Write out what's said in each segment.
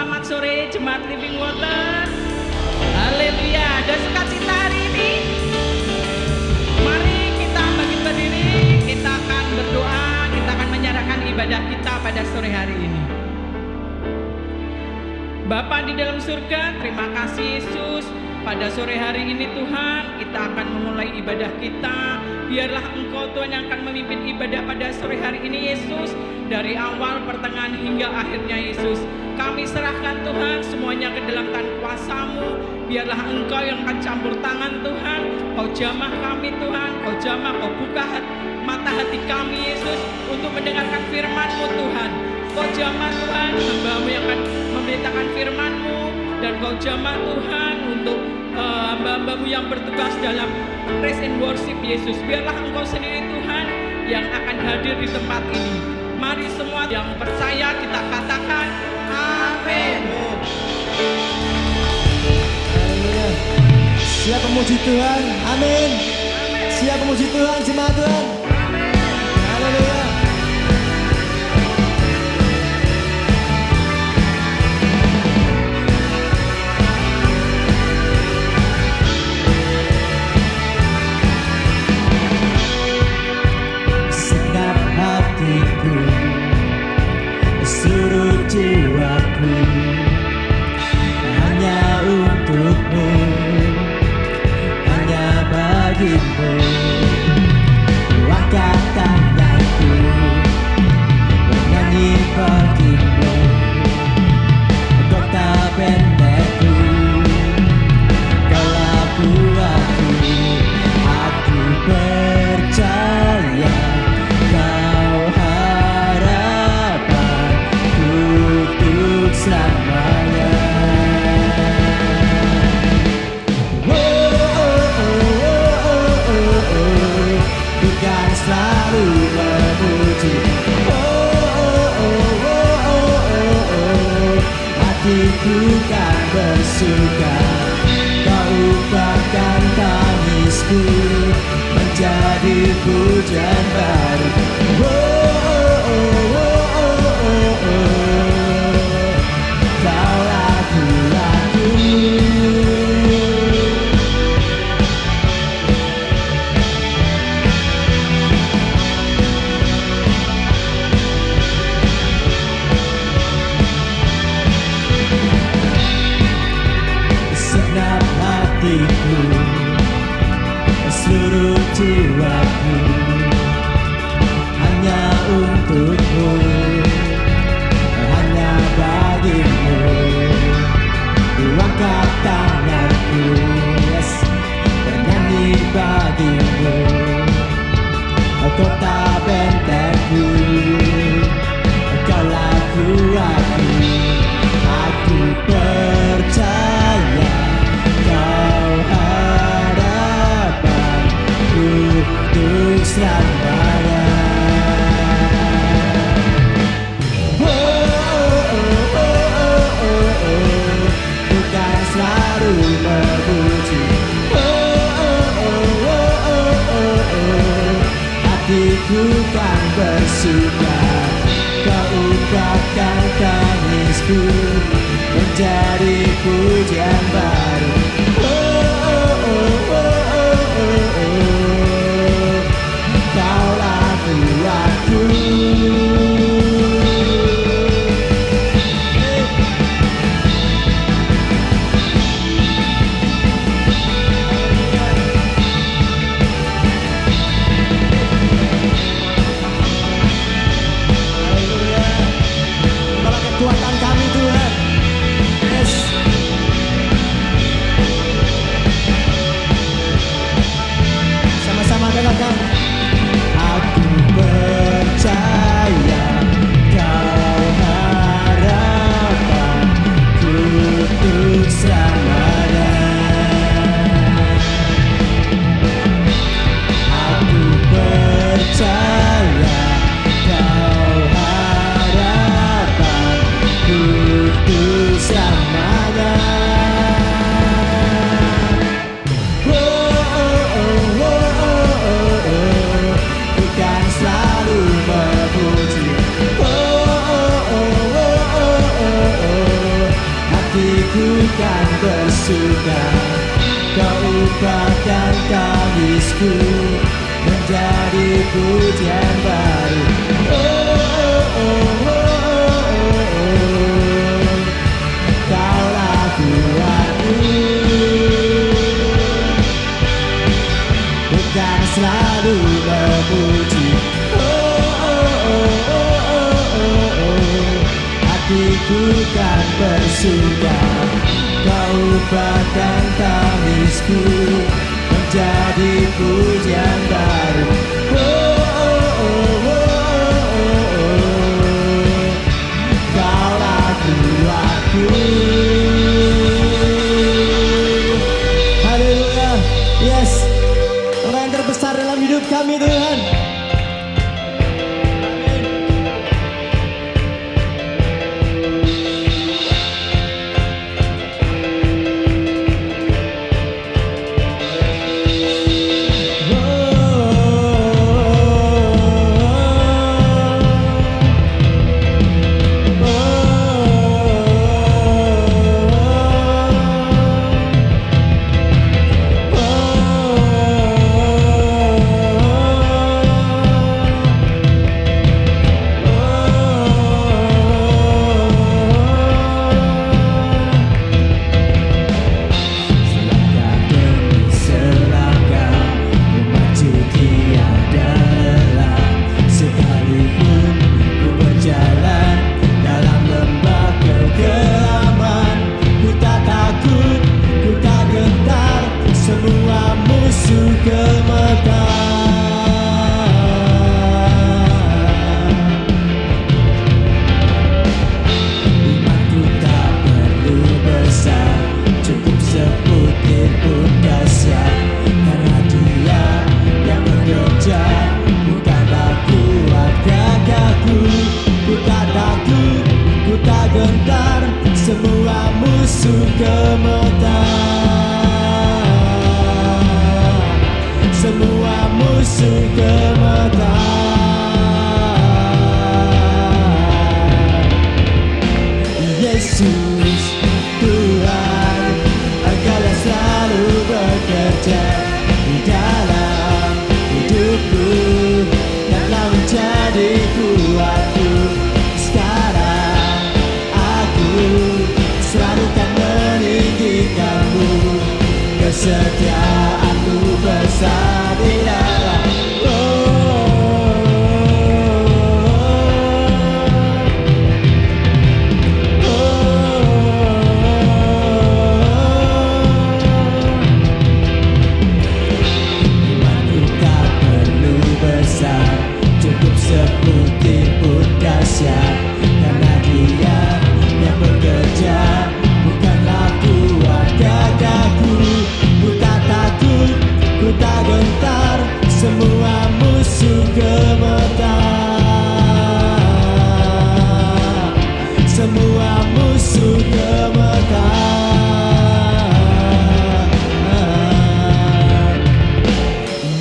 Selamat sore Jemaat Living Water. Haleluya. Dan sukacita hari ini, mari kita bangkit berdiri. Kita akan berdoa. Kita akan menyerahkan ibadah kita pada sore hari ini. Bapa di dalam surga, terima kasih Yesus. Pada sore hari ini Tuhan, kita akan memulai ibadah kita. Biarlah Engkau Tuhan yang akan memimpin ibadah pada sore hari ini Yesus. Dari awal, pertengahan hingga akhirnya Yesus. Kami serahkan Tuhan semuanya ke dalam tangan kuasa-Mu. Biarlah Engkau yang akan campur tangan Tuhan. Kau jamah kami Tuhan. Kau jamah, Kau buka mata hati kami Yesus untuk mendengarkan firman-Mu Tuhan. Kau jamah Tuhan hamba-Mu yang akan memberitakan firman-Mu. Dan Kau jamah Tuhan untuk hamba-hamba-Mu yang bertugas dalam praise and worship Yesus. Biarlah Engkau sendiri Tuhan yang akan hadir di tempat ini. Mari semua yang percaya kita katakan amin. Siap memuji Tuhan, amin. Siap memuji Tuhan, jemaat Tuhan. Haleluya. Segenap hatiku, seluruh jiwaku, hanya untuk-Mu, hanya bagi-Mu. Angkat tanganku, bernyanyi bagi-Mu. Kau tak pendekku, Kaulah buatku. Aku percaya Kau harapanku untuk selamanya. Bukan selalu memuji, hatiku kan bersuka. Kau ubahkan tangisku menjadi pujian baru. Kaulah Tuhanku. Segenap hatiku, seluruh jiwaku, hanya untuk-Mu, hanya bagi-Mu. Angkat tanganku, yes, bernyanyi bagi-Mu. Kota bentekku, Kaulah kuatku. Aku percaya Kau harapanku untuk selamanya. Bukan selalu memuji, hatiku kan bersuka. Kau ubahkan tangisku menjadi pujian baru. Kaulah Tuhanku. Kekuatan kami Tuhan, yes. tangisku menjadi pujian baru. Kaulah kuatku, bukan selalu memuji. Hatiku kan bersuka, kau bahkan tangisku menjadi pujian baru. Kaulah kuatku. Haleluya. Yes, Allah yang terbesar dalam hidup kami Tuhan. Semua musuh gemetar, semua musuh gemetar. Yesus Tuhan, Engkaulah selalu bekerja di dalam hidupku dan telah menjadi kuatku. Sekarang aku selalu kan meninggikanmu, kesetiaanmu besar di dalam. Imanku tak perlu besar, cukup sebutir pun dahsyat, karena Dia yang bekerja, bukanlah kuat gagahku. Ku tak takut, ku tak gentar, semua musuh gemetar, semua musuh gemetar.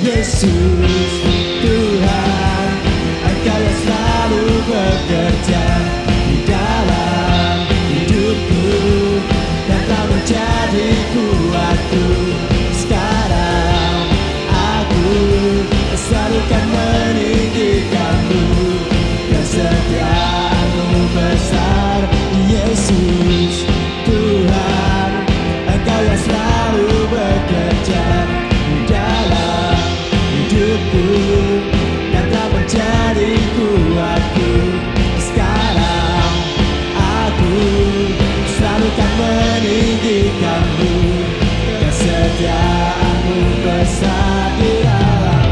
Yesus Tuhan, Engkaulah selalu bekerja di dalam hidupku dan telah menjadi kuatku. Sekarang aku selalu kan meninggikanmu, kesetiaanmu besar. Yesus Tuhan, Engkaulah selalu bekerja di dalam hidupku dan telah menjadi kuatku. Sekarang aku selalu kan meninggikanmu, kesetiaanmu besar di dalam.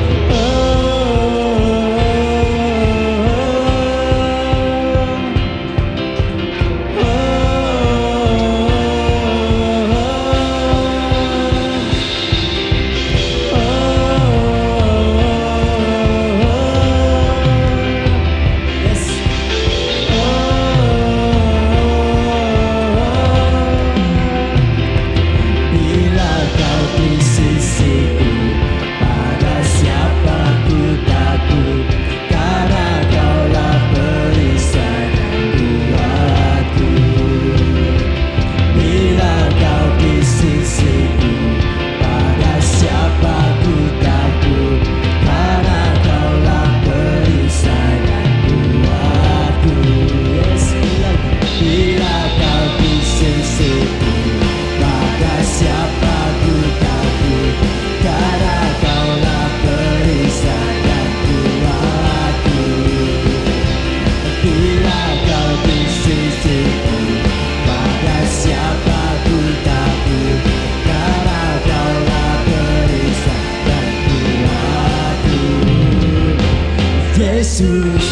Yesus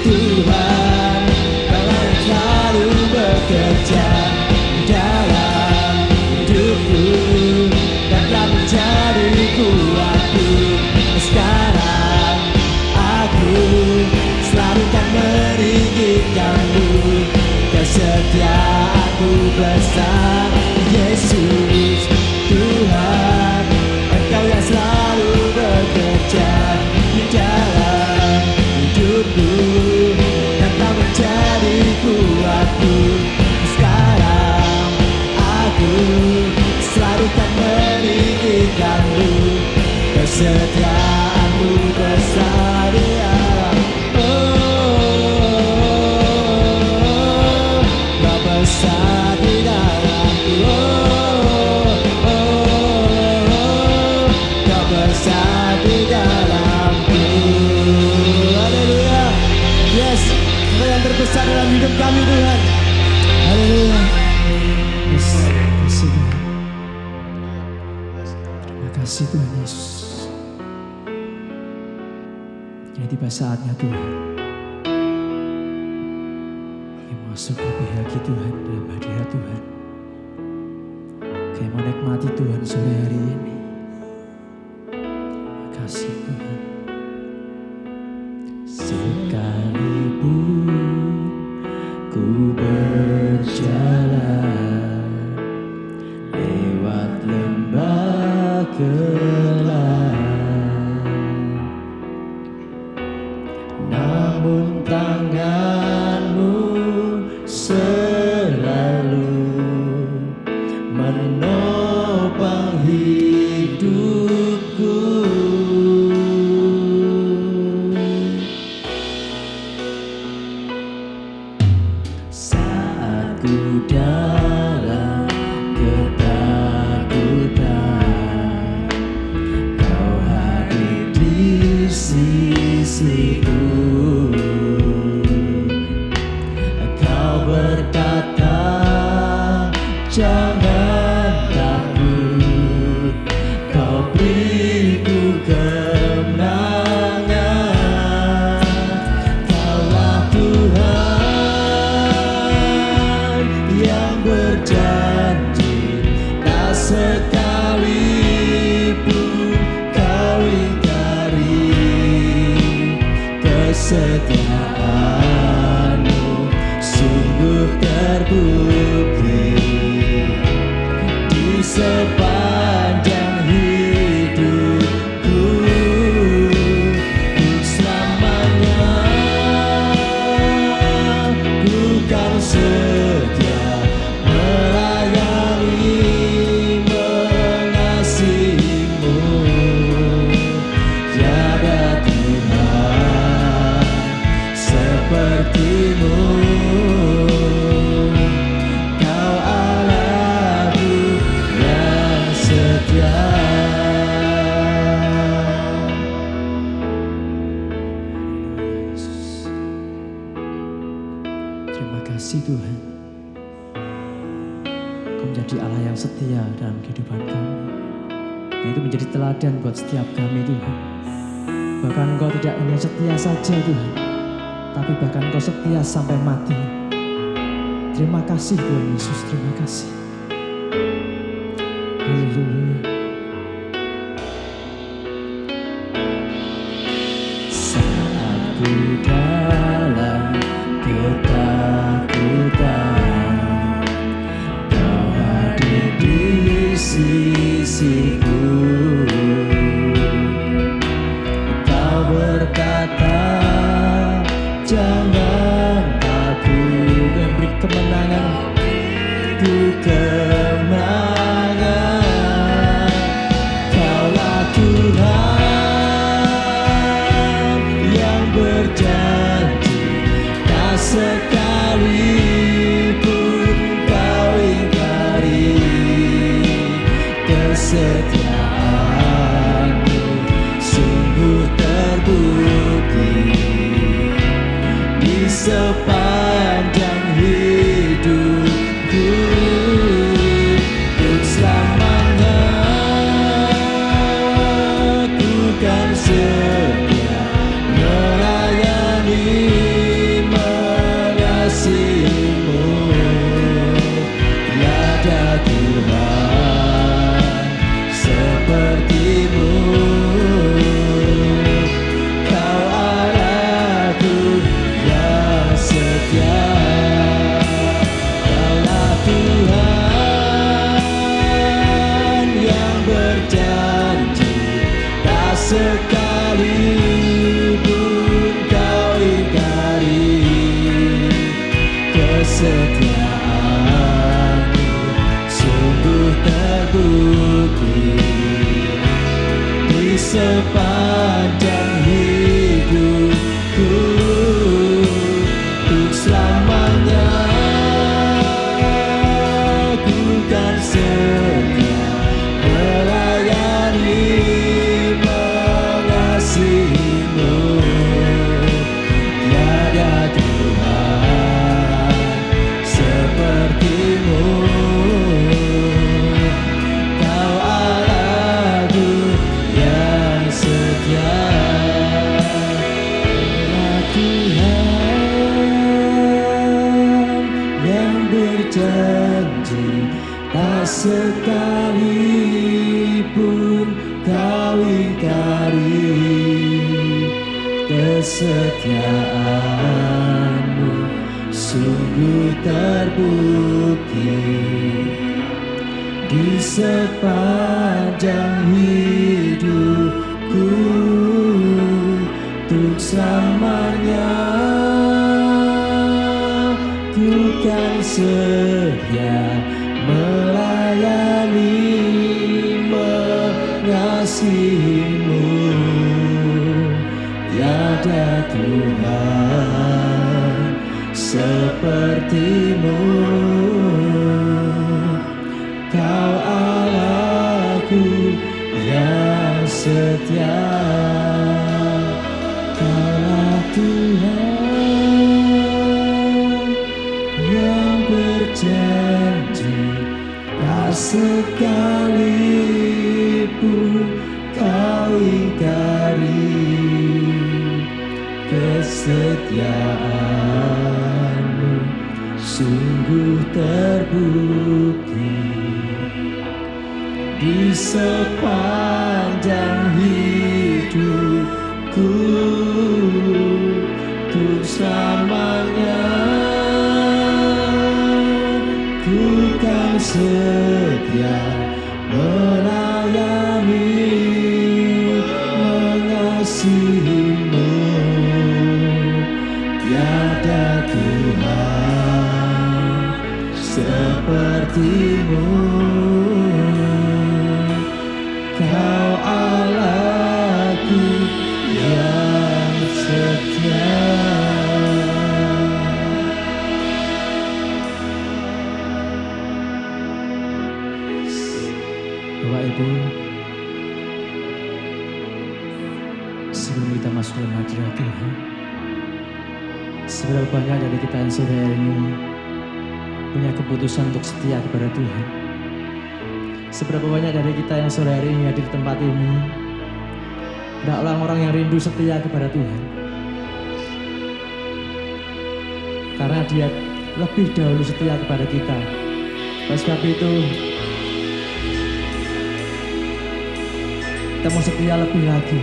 Tuhan, Kau yang selalu bekerja dalam hidupku dan telah menjadi kuatku. Sekarang aku selalu kan meninggikanmu, kesetiaanmu besar. Yesus Tuhan, Engkau yang selalu bekerja di dalam hidupku dan telah menjadi kuatku. Sekarang aku selalu kan meninggikanmu, kesetiaanmu besar. Ya. Kau besar di dalamku. Kau besar di dalamku. Haleluya. Yes, Kau yang terbesar dalam hidup kami Tuhan. Haleluya. Yes, kasih Tuhan. Terima kasih Tuhan Yesus. Ini tiba saatnya Tuhan yang masuk lebih lagi Tuhan dalam hadirat Tuhan. Kayak menikmati Tuhan sore hari ini. Terima kasih Tuhan. Sekalipun ku berjalan lewat lembah gelap, namun tangan-Mu selalu menopang hidupku. Saat ku dalam ketakutan, Kau hadir di sisiku. Kau berkata, jangan takut, Kau beriku kemenangan. Kaulah Tuhan yang berjanji, tak sekalipun Kau ingkari. Kesetiaan-Mu sungguh terbukti di sepanjang hidupku. Untuk selamanya ku kan setia melayani, mengasihi-Mu. Tiada Tuhan seperti-Mu. Kau Allahku yang setia. Terima kasih Tuhan, Kau menjadi Allah yang setia dalam kehidupan kami. Dan itu menjadi teladan buat setiap kami Tuhan. Bahkan Engkau tidak hanya setia saja Tuhan, tapi bahkan Kau setia sampai mati. Terima kasih Tuhan Yesus, terima kasih. Haleluya. Saat ku dalam ketakutan, Kau hadir di sisiku. Kau berkata, jangan takut, dan beri kemenangan. Ku kemenangan. Kaulah Tuhan yang berjanji, tak sekalipun Kau ingkari. Kesetiaan-Mu sungguh terbukti di sekalipun kau ingkari, kesetiaanmu sungguh terbukti di sepanjang hidupku, untuk selamanya ku kan setia melayani, mengasihimu. Tiada Tuhan sepertimu, Kau Allahku yang setia. Kaulah Tuhan yang berjanji, tak sekalipun kau ingkari, kesetiaanmu sungguh terbukti di sepanjang hidupku, untuk selamanya ku kan setia melayani, mengasihimu. Tiada Tuhan sepertimu, Kau Allahku yang setia. Bapak Ibu, sebelum kita masuk dalam hadirat Tuhan, seberapa banyak dari kita yang sore hari ini punya keputusan untuk setia kepada Tuhan? Seberapa banyak dari kita yang sore hari ini hadir di tempat ini adalah orang-orang yang rindu setia kepada Tuhan, karena Dia lebih dahulu setia kepada kita. Oleh sebab itu kita mau setia lebih lagi,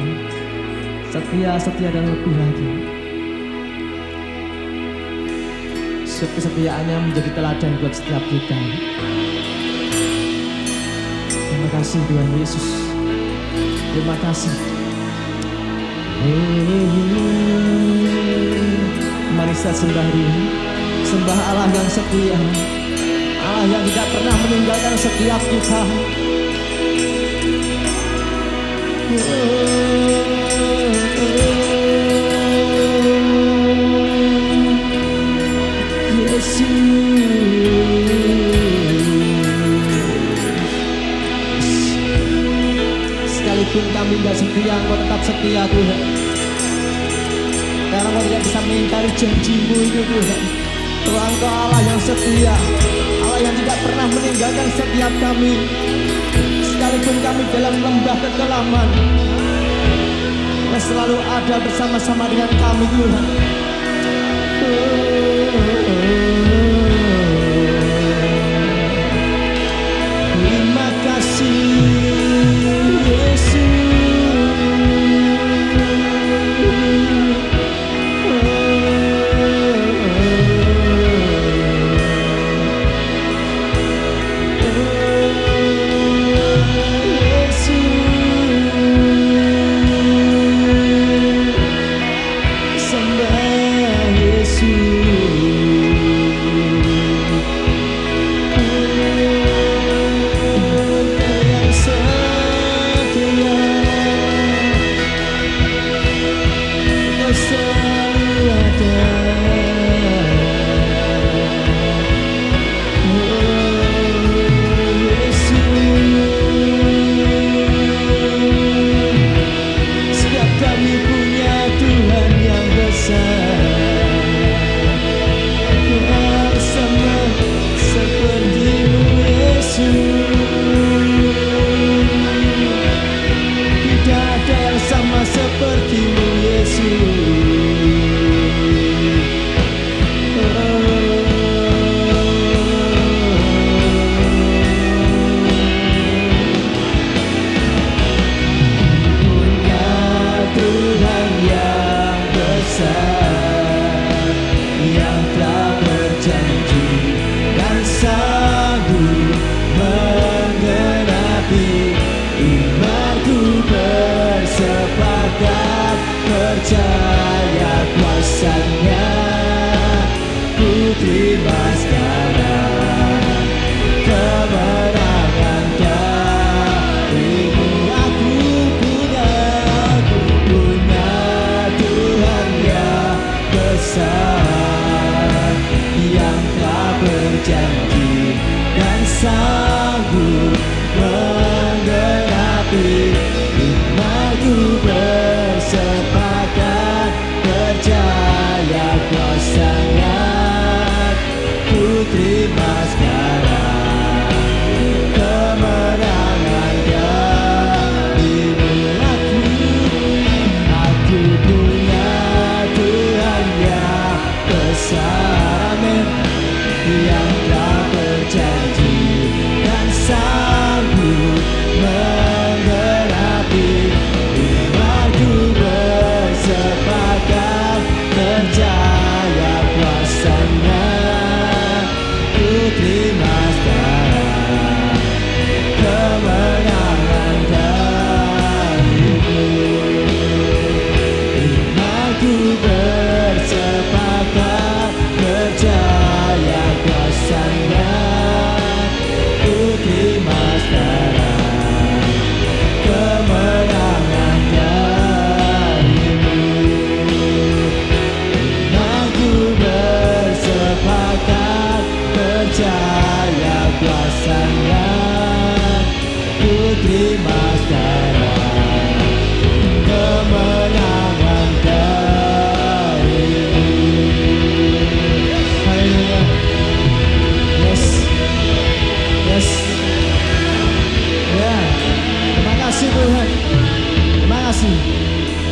setia dan lebih lagi. Kesetiaannya menjadi teladan buat setiap kita. Terima kasih Tuhan Yesus. Terima kasih. Mari kita sembah ini. Sembah Allah yang setia, Allah yang tidak pernah meninggalkan setiap kita. Sekalipun kami tidak setia, Engkau tetap setia Tuhan, karena Engkau tidak bisa mengingkari janji-Mu itu Tuhan. Tuhan, Engkau Allah yang setia, Allah yang tidak pernah meninggalkan setiap kami. Sekalipun kami dalam lembah kekelaman, Engkau selalu ada bersama-sama dengan kami Tuhan. Terima kasih Yesus. Tidak ada yang sama seperti-Mu Yesus. besar yang telah berjanji dan sanggup menggenapi. Imanku bersepakat percaya kuasanya. Ku terima sekarang kemenangan darimu. Aku punya Tuhan yang besar yang telah berjanji dan sanggup menggenapi. Imanku bersepakat percaya kuasanya. Ku terima sekarang kemenangan darimu. Aku punya Tuhan yang besar, amin, yang telah berjanji dan sanggup menggenapi. Imanku bersepakat percaya kuasanya. Ku terima sekarang kemenangan darimu. Imanku bersepakat percaya kuasanya. Ku terima sekarang kemenangan darimu. Imanku bersepakat percaya kuasanya. Ku terima sekarang kemenangan darimu. Haleluya. Yes. Yes. Ya. Terima kasih Tuhan. Terima kasih.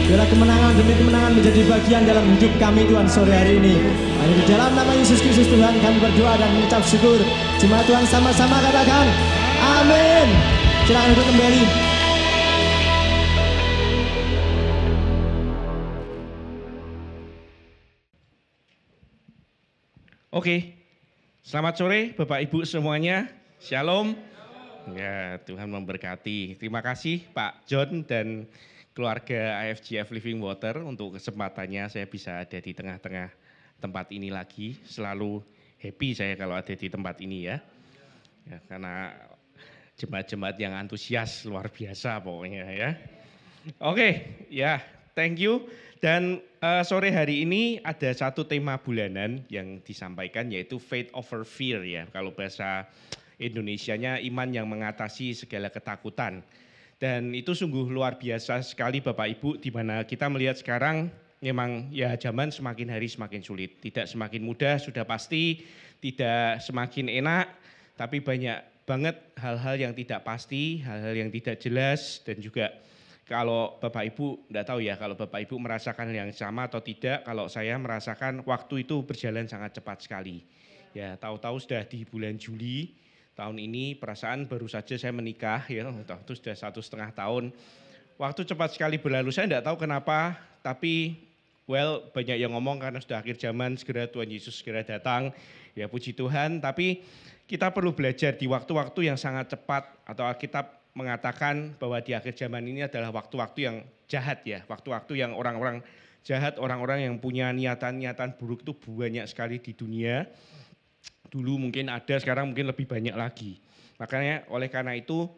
Biarlah kemenangan demi kemenangan menjadi bagian dalam hidup kami Tuhan sore hari ini. Hanya di dalam nama Yesus Kristus Tuhan kami berdoa dan mengucap syukur. Jemaat Tuhan sama-sama katakan amin. Silakan duduk kembali. Oke, selamat sore Bapak Ibu semuanya, Shalom. Ya, Tuhan memberkati. Terima kasih Pak John dan keluarga IFGF Living Water untuk kesempatannya saya bisa ada di tengah-tengah tempat ini lagi. Selalu happy saya kalau ada di tempat ini ya. Ya, karena jemaat-jemaat yang antusias luar biasa pokoknya ya. Oke, ya, thank you. Dan sore hari ini ada satu tema bulanan yang disampaikan yaitu faith over fear ya. Kalau bahasa Indonesianya iman yang mengatasi segala ketakutan. Dan itu sungguh luar biasa sekali Bapak Ibu, di mana kita melihat sekarang memang ya zaman semakin hari semakin sulit. Tidak semakin mudah sudah pasti, tidak semakin enak, tapi banyak banget hal-hal yang tidak pasti, hal-hal yang tidak jelas. Dan juga kalau Bapak Ibu, enggak tahu ya kalau Bapak Ibu merasakan yang sama atau tidak, kalau saya merasakan waktu itu berjalan sangat cepat sekali. Ya tahu-tahu sudah di bulan Juli, tahun ini perasaan baru saja saya menikah ya, itu sudah 1,5 tahun. Waktu cepat sekali berlalu, saya tidak tahu kenapa, tapi banyak yang ngomong karena sudah akhir zaman, segera Tuhan Yesus segera datang, ya puji Tuhan. Tapi kita perlu belajar di waktu-waktu yang sangat cepat, atau Alkitab mengatakan bahwa di akhir zaman ini adalah waktu-waktu yang jahat ya, waktu-waktu yang orang-orang jahat, orang-orang yang punya niatan-niatan buruk itu banyak sekali di dunia. Dulu mungkin ada, sekarang mungkin lebih banyak lagi. Makanya oleh karena itu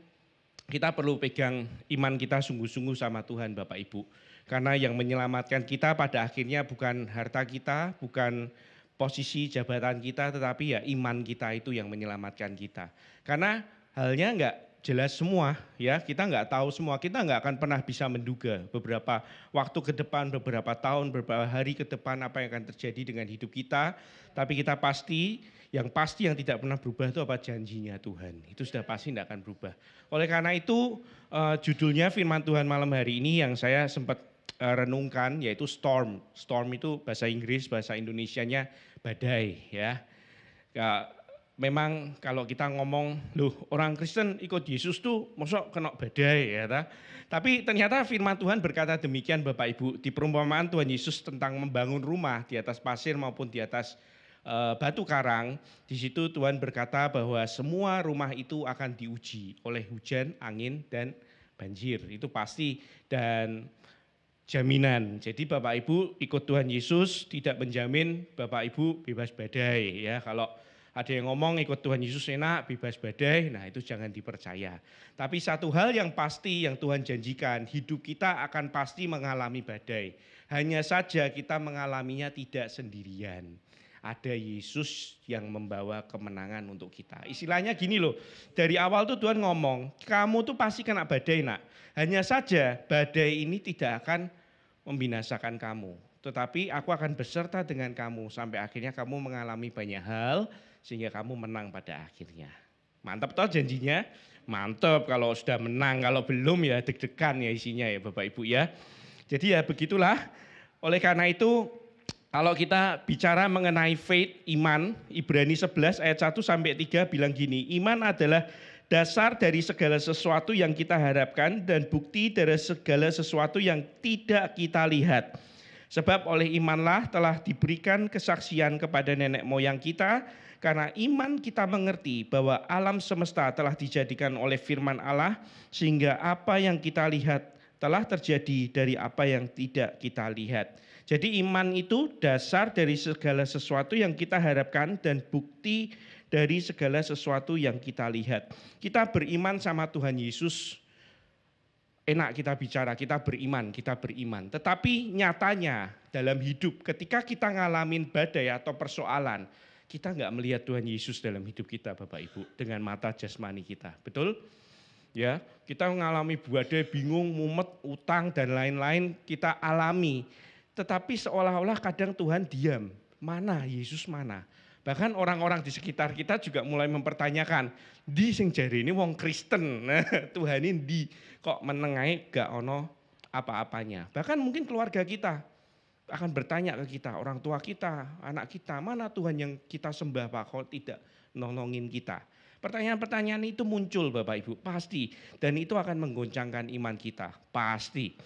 kita perlu pegang iman kita sungguh-sungguh sama Tuhan Bapak Ibu. Karena yang menyelamatkan kita pada akhirnya bukan harta kita, bukan posisi jabatan kita, tetapi ya iman kita itu yang menyelamatkan kita. Karena halnya enggak jelas semua ya, kita enggak tahu semua, kita enggak akan pernah bisa menduga beberapa waktu ke depan, beberapa tahun, beberapa hari ke depan apa yang akan terjadi dengan hidup kita. Tapi kita pasti yang tidak pernah berubah itu apa? Janjinya Tuhan. Itu sudah pasti tidak akan berubah. Oleh karena itu judulnya firman Tuhan malam hari ini yang saya sempat renungkan yaitu storm. Storm itu bahasa Inggris, bahasa Indonesianya badai ya. memang kalau kita ngomong, loh orang Kristen ikut Yesus tuh mosok kena badai ya ta? Tapi ternyata firman Tuhan berkata demikian Bapak Ibu, di perumpamaan Tuhan Yesus tentang membangun rumah di atas pasir maupun di atas batu karang, di situ Tuhan berkata bahwa semua rumah itu akan diuji oleh hujan, angin, dan banjir. Itu pasti dan jaminan. Jadi Bapak Ibu ikut Tuhan Yesus tidak menjamin Bapak Ibu bebas badai ya. Kalau ada yang ngomong ikut Tuhan Yesus enak, bebas badai, nah itu jangan dipercaya. Tapi satu hal yang pasti yang Tuhan janjikan, hidup kita akan pasti mengalami badai. Hanya saja kita mengalaminya tidak sendirian. Ada Yesus yang membawa kemenangan untuk kita. Istilahnya gini loh, dari awal tuh Tuhan ngomong, kamu tuh pasti kena badai nak. Hanya saja badai ini tidak akan membinasakan kamu. Tetapi aku akan beserta dengan kamu sampai akhirnya kamu mengalami banyak hal sehingga kamu menang pada akhirnya. Mantap toh janjinya? Mantap kalau sudah menang, kalau belum ya deg-degan ya isinya ya Bapak Ibu ya. Jadi ya begitulah. Oleh karena itu kalau kita bicara mengenai faith, iman, Ibrani 11 ayat 1 sampai 3 bilang gini, iman adalah dasar dari segala sesuatu yang kita harapkan dan bukti dari segala sesuatu yang tidak kita lihat. Sebab oleh imanlah telah diberikan kesaksian kepada nenek moyang kita, karena iman kita mengerti bahwa alam semesta telah dijadikan oleh firman Allah, sehingga apa yang kita lihat telah terjadi dari apa yang tidak kita lihat. Jadi iman itu dasar dari segala sesuatu yang kita harapkan dan bukti dari segala sesuatu yang kita lihat. Kita beriman sama Tuhan Yesus, enak kita bicara, kita beriman. Tetapi nyatanya dalam hidup ketika kita ngalamin badai atau persoalan, kita nggak melihat Tuhan Yesus dalam hidup kita Bapak Ibu dengan mata jasmani kita, betul? Ya, kita mengalami badai, bingung, mumet, utang dan lain-lain kita alami. Tetapi seolah-olah kadang Tuhan diam, mana Yesus mana? Bahkan orang-orang di sekitar kita juga mulai mempertanyakan, di sing jari ini wong Kristen, Tuhan ini di kok menengahi gak ono apa-apanya. Bahkan mungkin keluarga kita akan bertanya ke kita, orang tua kita, anak kita, mana Tuhan yang kita sembah Pak kok tidak nolongin kita. Pertanyaan-pertanyaan itu muncul Bapak Ibu, pasti. Dan itu akan menggoncangkan iman kita, pasti.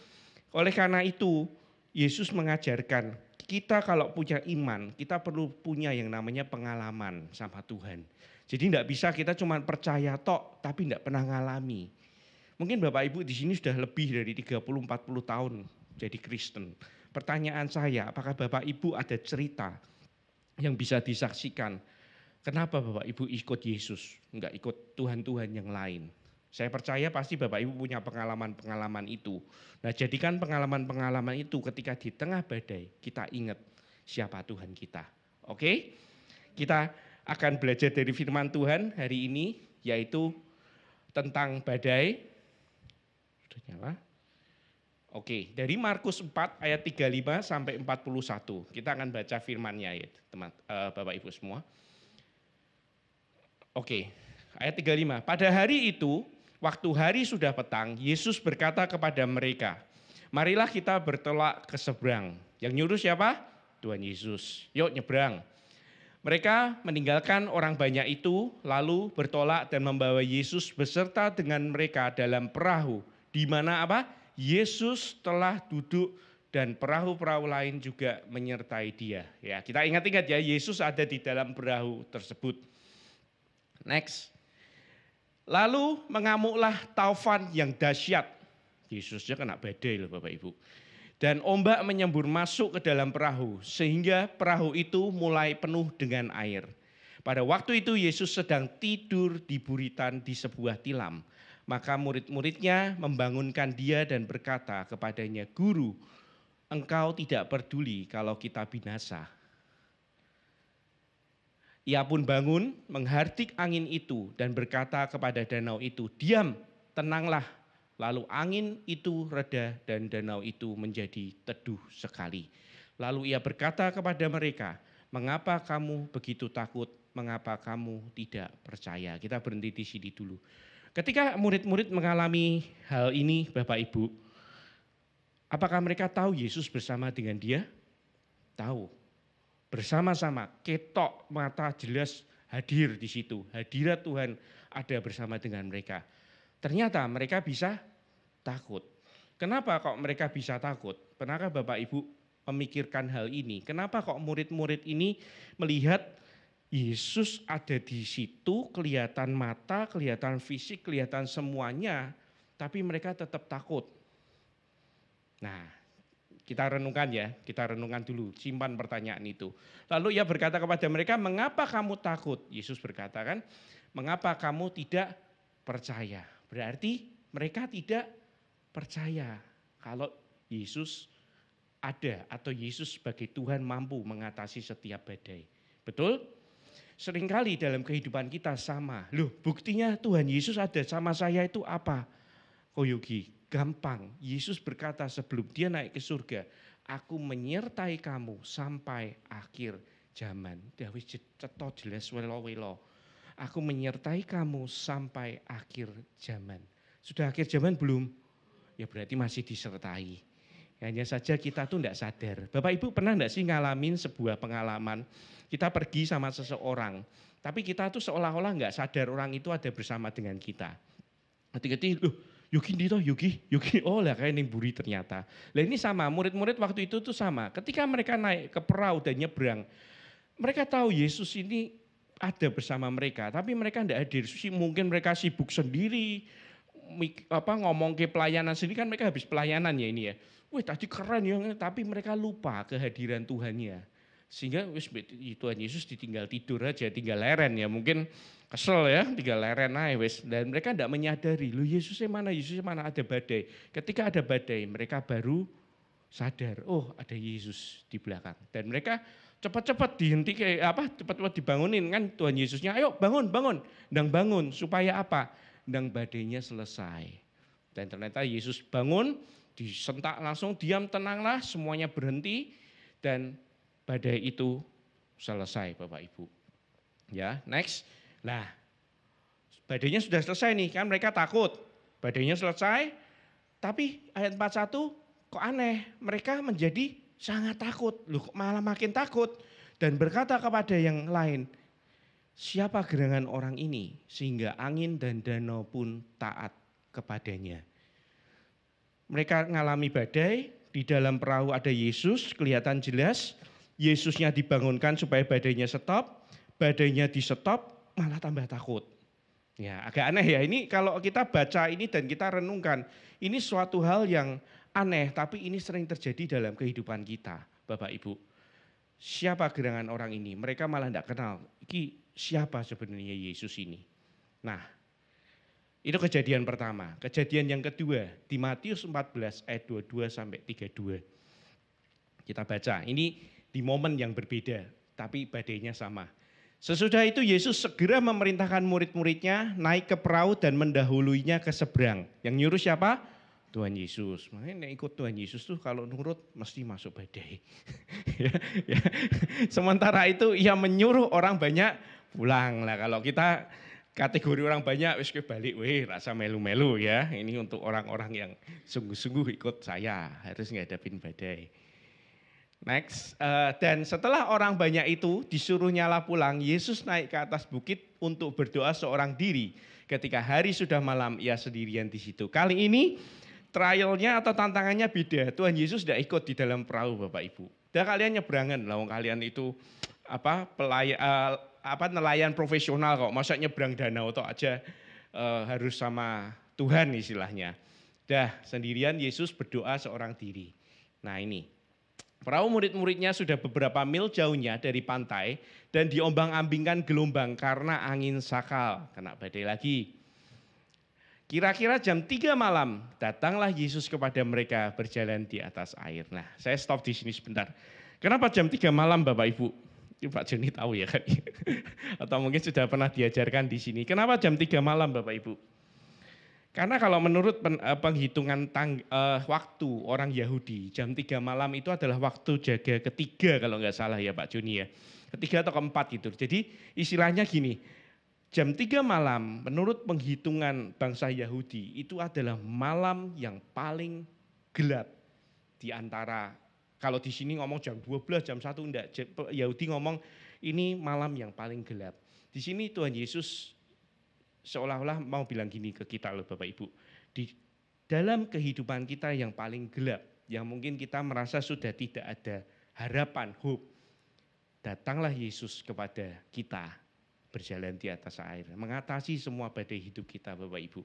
Oleh karena itu, Yesus mengajarkan, kita kalau punya iman, kita perlu punya yang namanya pengalaman sama Tuhan. Jadi tidak bisa kita cuma percaya tok, tapi tidak pernah ngalami. Mungkin Bapak Ibu di sini sudah lebih dari 30-40 tahun jadi Kristen. Pertanyaan saya, apakah Bapak Ibu ada cerita yang bisa disaksikan? Kenapa Bapak Ibu ikut Yesus, enggak ikut Tuhan-Tuhan yang lain? Saya percaya pasti Bapak Ibu punya pengalaman-pengalaman itu. Nah, jadikan pengalaman-pengalaman itu ketika di tengah badai, kita ingat siapa Tuhan kita. Oke? Kita akan belajar dari firman Tuhan hari ini, yaitu tentang badai. Sudah nyala? Oke, dari Markus 4 ayat 35 sampai 41. Kita akan baca firman-nya ya, teman Bapak Ibu semua. Oke, ayat 35. Pada hari itu, waktu hari sudah petang, Yesus berkata kepada mereka, marilah kita bertolak ke seberang. Yang nyuruh siapa? Tuhan Yesus. Yuk nyebrang. Mereka meninggalkan orang banyak itu, lalu bertolak dan membawa Yesus beserta dengan mereka dalam perahu. Di mana apa? Yesus telah duduk dan perahu-perahu lain juga menyertai dia. Ya, kita ingat-ingat ya, Yesus ada di dalam perahu tersebut. Next. Lalu mengamuklah taufan yang dahsyat. Yesusnya kena badai loh Bapak Ibu. Dan ombak menyembur masuk ke dalam perahu sehingga perahu itu mulai penuh dengan air. Pada waktu itu Yesus sedang tidur di buritan di sebuah tilam. Maka murid-muridnya membangunkan dia dan berkata kepadanya, Guru, engkau tidak peduli kalau kita binasa. Ia pun bangun, menghardik angin itu dan berkata kepada danau itu, diam, tenanglah. Lalu angin itu reda dan danau itu menjadi teduh sekali. Lalu ia berkata kepada mereka, mengapa kamu begitu takut, mengapa kamu tidak percaya? Kita berhenti di sini dulu. Ketika murid-murid mengalami hal ini Bapak Ibu, apakah mereka tahu Yesus bersama dengan dia? Tahu. Bersama-sama, ketok, mata jelas, hadir di situ. Hadirat Tuhan ada bersama dengan mereka. Ternyata mereka bisa takut. Kenapa kok mereka bisa takut? Pernahkah Bapak Ibu memikirkan hal ini? Kenapa kok murid-murid ini melihat Yesus ada di situ, kelihatan mata, kelihatan fisik, kelihatan semuanya, tapi mereka tetap takut. Nah, kita renungkan dulu, simpan pertanyaan itu. Lalu ia berkata kepada mereka, mengapa kamu takut? Yesus berkata kan, mengapa kamu tidak percaya? Berarti mereka tidak percaya kalau Yesus ada atau Yesus sebagai Tuhan mampu mengatasi setiap badai. Betul? Seringkali dalam kehidupan kita sama. Loh, buktinya Tuhan Yesus ada sama saya itu apa? Koyogi, gampang. Yesus berkata sebelum dia naik ke surga, aku menyertai kamu sampai akhir zaman. Dawis ceto jelas welo-welo. Aku menyertai kamu sampai akhir zaman. Sudah akhir zaman belum? Ya berarti masih disertai. Hanya saja kita tuh enggak sadar. Bapak Ibu pernah enggak sih ngalamin sebuah pengalaman? Kita pergi sama seseorang, tapi kita tuh seolah-olah enggak sadar orang itu ada bersama dengan kita. Ketika loh, Yogi ini toh, Yogi, oh lah kayak Nimburi ternyata. Lah ini sama, murid-murid waktu itu tuh sama. Ketika mereka naik ke perahu dan nyebrang, mereka tahu Yesus ini ada bersama mereka, tapi mereka enggak hadir. Mungkin mereka sibuk sendiri, ngomong ke pelayanan sendiri kan mereka habis pelayanan ya ini ya. Wih tadi keren ya, tapi mereka lupa kehadiran Tuhannya. Sehingga Tuhan Yesus ditinggal tidur aja, tinggal leren ya. Mungkin kesel ya, tinggal leren aja wis. Dan mereka tidak menyadari, loh Yesusnya mana ada badai. Ketika ada badai mereka baru sadar, oh ada Yesus di belakang. Dan mereka cepat-cepat cepat-cepat dibangunin kan Tuhan Yesusnya, ayo bangun, ndang bangun supaya apa? Ndang badainya selesai. Dan ternyata Yesus bangun, disentak langsung, diam tenanglah, semuanya berhenti dan badai itu selesai Bapak Ibu. Ya, next. Nah, badainya sudah selesai nih, kan mereka takut. Badainya selesai, tapi ayat 41 kok aneh, mereka menjadi sangat takut. Loh kok malah makin takut dan berkata kepada yang lain, siapa gerangan orang ini sehingga angin dan danau pun taat kepadanya. Mereka mengalami badai, di dalam perahu ada Yesus, kelihatan jelas. Yesusnya dibangunkan supaya badainya stop, badainya di stop, malah tambah takut. Ya agak aneh ya, ini kalau kita baca ini dan kita renungkan, ini suatu hal yang aneh, tapi ini sering terjadi dalam kehidupan kita, Bapak Ibu. Siapa gerangan orang ini? Mereka malah tidak kenal, siapa sebenarnya Yesus ini. Nah, itu kejadian pertama. Kejadian yang kedua di Matius 14 ayat 22 sampai 32. Kita baca, ini di momen yang berbeda, tapi badainya sama. Sesudah itu Yesus segera memerintahkan murid-muridnya naik ke perahu dan mendahuluinya ke seberang. Yang nyuruh siapa? Tuhan Yesus. Makanya ikut Tuhan Yesus tuh kalau nurut mesti masuk badai. ya. Sementara itu ia menyuruh orang banyak pulang. Lah kalau kita kategori orang banyak wis balik rasa melu-melu ya. Ini untuk orang-orang yang sungguh-sungguh ikut saya harus ngadapin badai. Next, dan setelah orang banyak itu disuruh nyala pulang, Yesus naik ke atas bukit untuk berdoa seorang diri. Ketika hari sudah malam, ia sendirian di situ. Kali ini trialnya atau tantangannya beda. Tuhan Yesus tidak ikut di dalam perahu Bapak Ibu. Dan kalian nyebrangan, lawang kalian itu nelayan profesional kok. Masa nyebrang danau atau aja harus sama Tuhan istilahnya. Dah sendirian Yesus berdoa seorang diri. Nah ini. Perahu murid-muridnya sudah beberapa mil jauhnya dari pantai dan diombang-ambingkan gelombang karena angin sakal, kena badai lagi. Kira-kira jam 3 malam datanglah Yesus kepada mereka berjalan di atas air. Nah saya stop di sini sebentar. Kenapa jam 3 malam Bapak Ibu? Pak Joni tahu ya kan? Atau mungkin sudah pernah diajarkan di sini. Kenapa jam 3 malam Bapak Ibu? Karena kalau menurut penghitungan waktu orang Yahudi, jam 3 malam itu adalah waktu jaga ketiga kalau nggak salah ya Pak Joni ya. Ketiga atau keempat gitu. Jadi istilahnya gini, jam 3 malam menurut penghitungan bangsa Yahudi itu adalah malam yang paling gelap di antara, kalau di sini ngomong jam 12, jam 1 enggak. Yahudi ngomong ini malam yang paling gelap. Di sini Tuhan Yesus seolah-olah mau bilang gini ke kita loh Bapak Ibu. Di dalam kehidupan kita yang paling gelap, yang mungkin kita merasa sudah tidak ada harapan, hope, datanglah Yesus kepada kita berjalan di atas air, mengatasi semua badai hidup kita Bapak Ibu.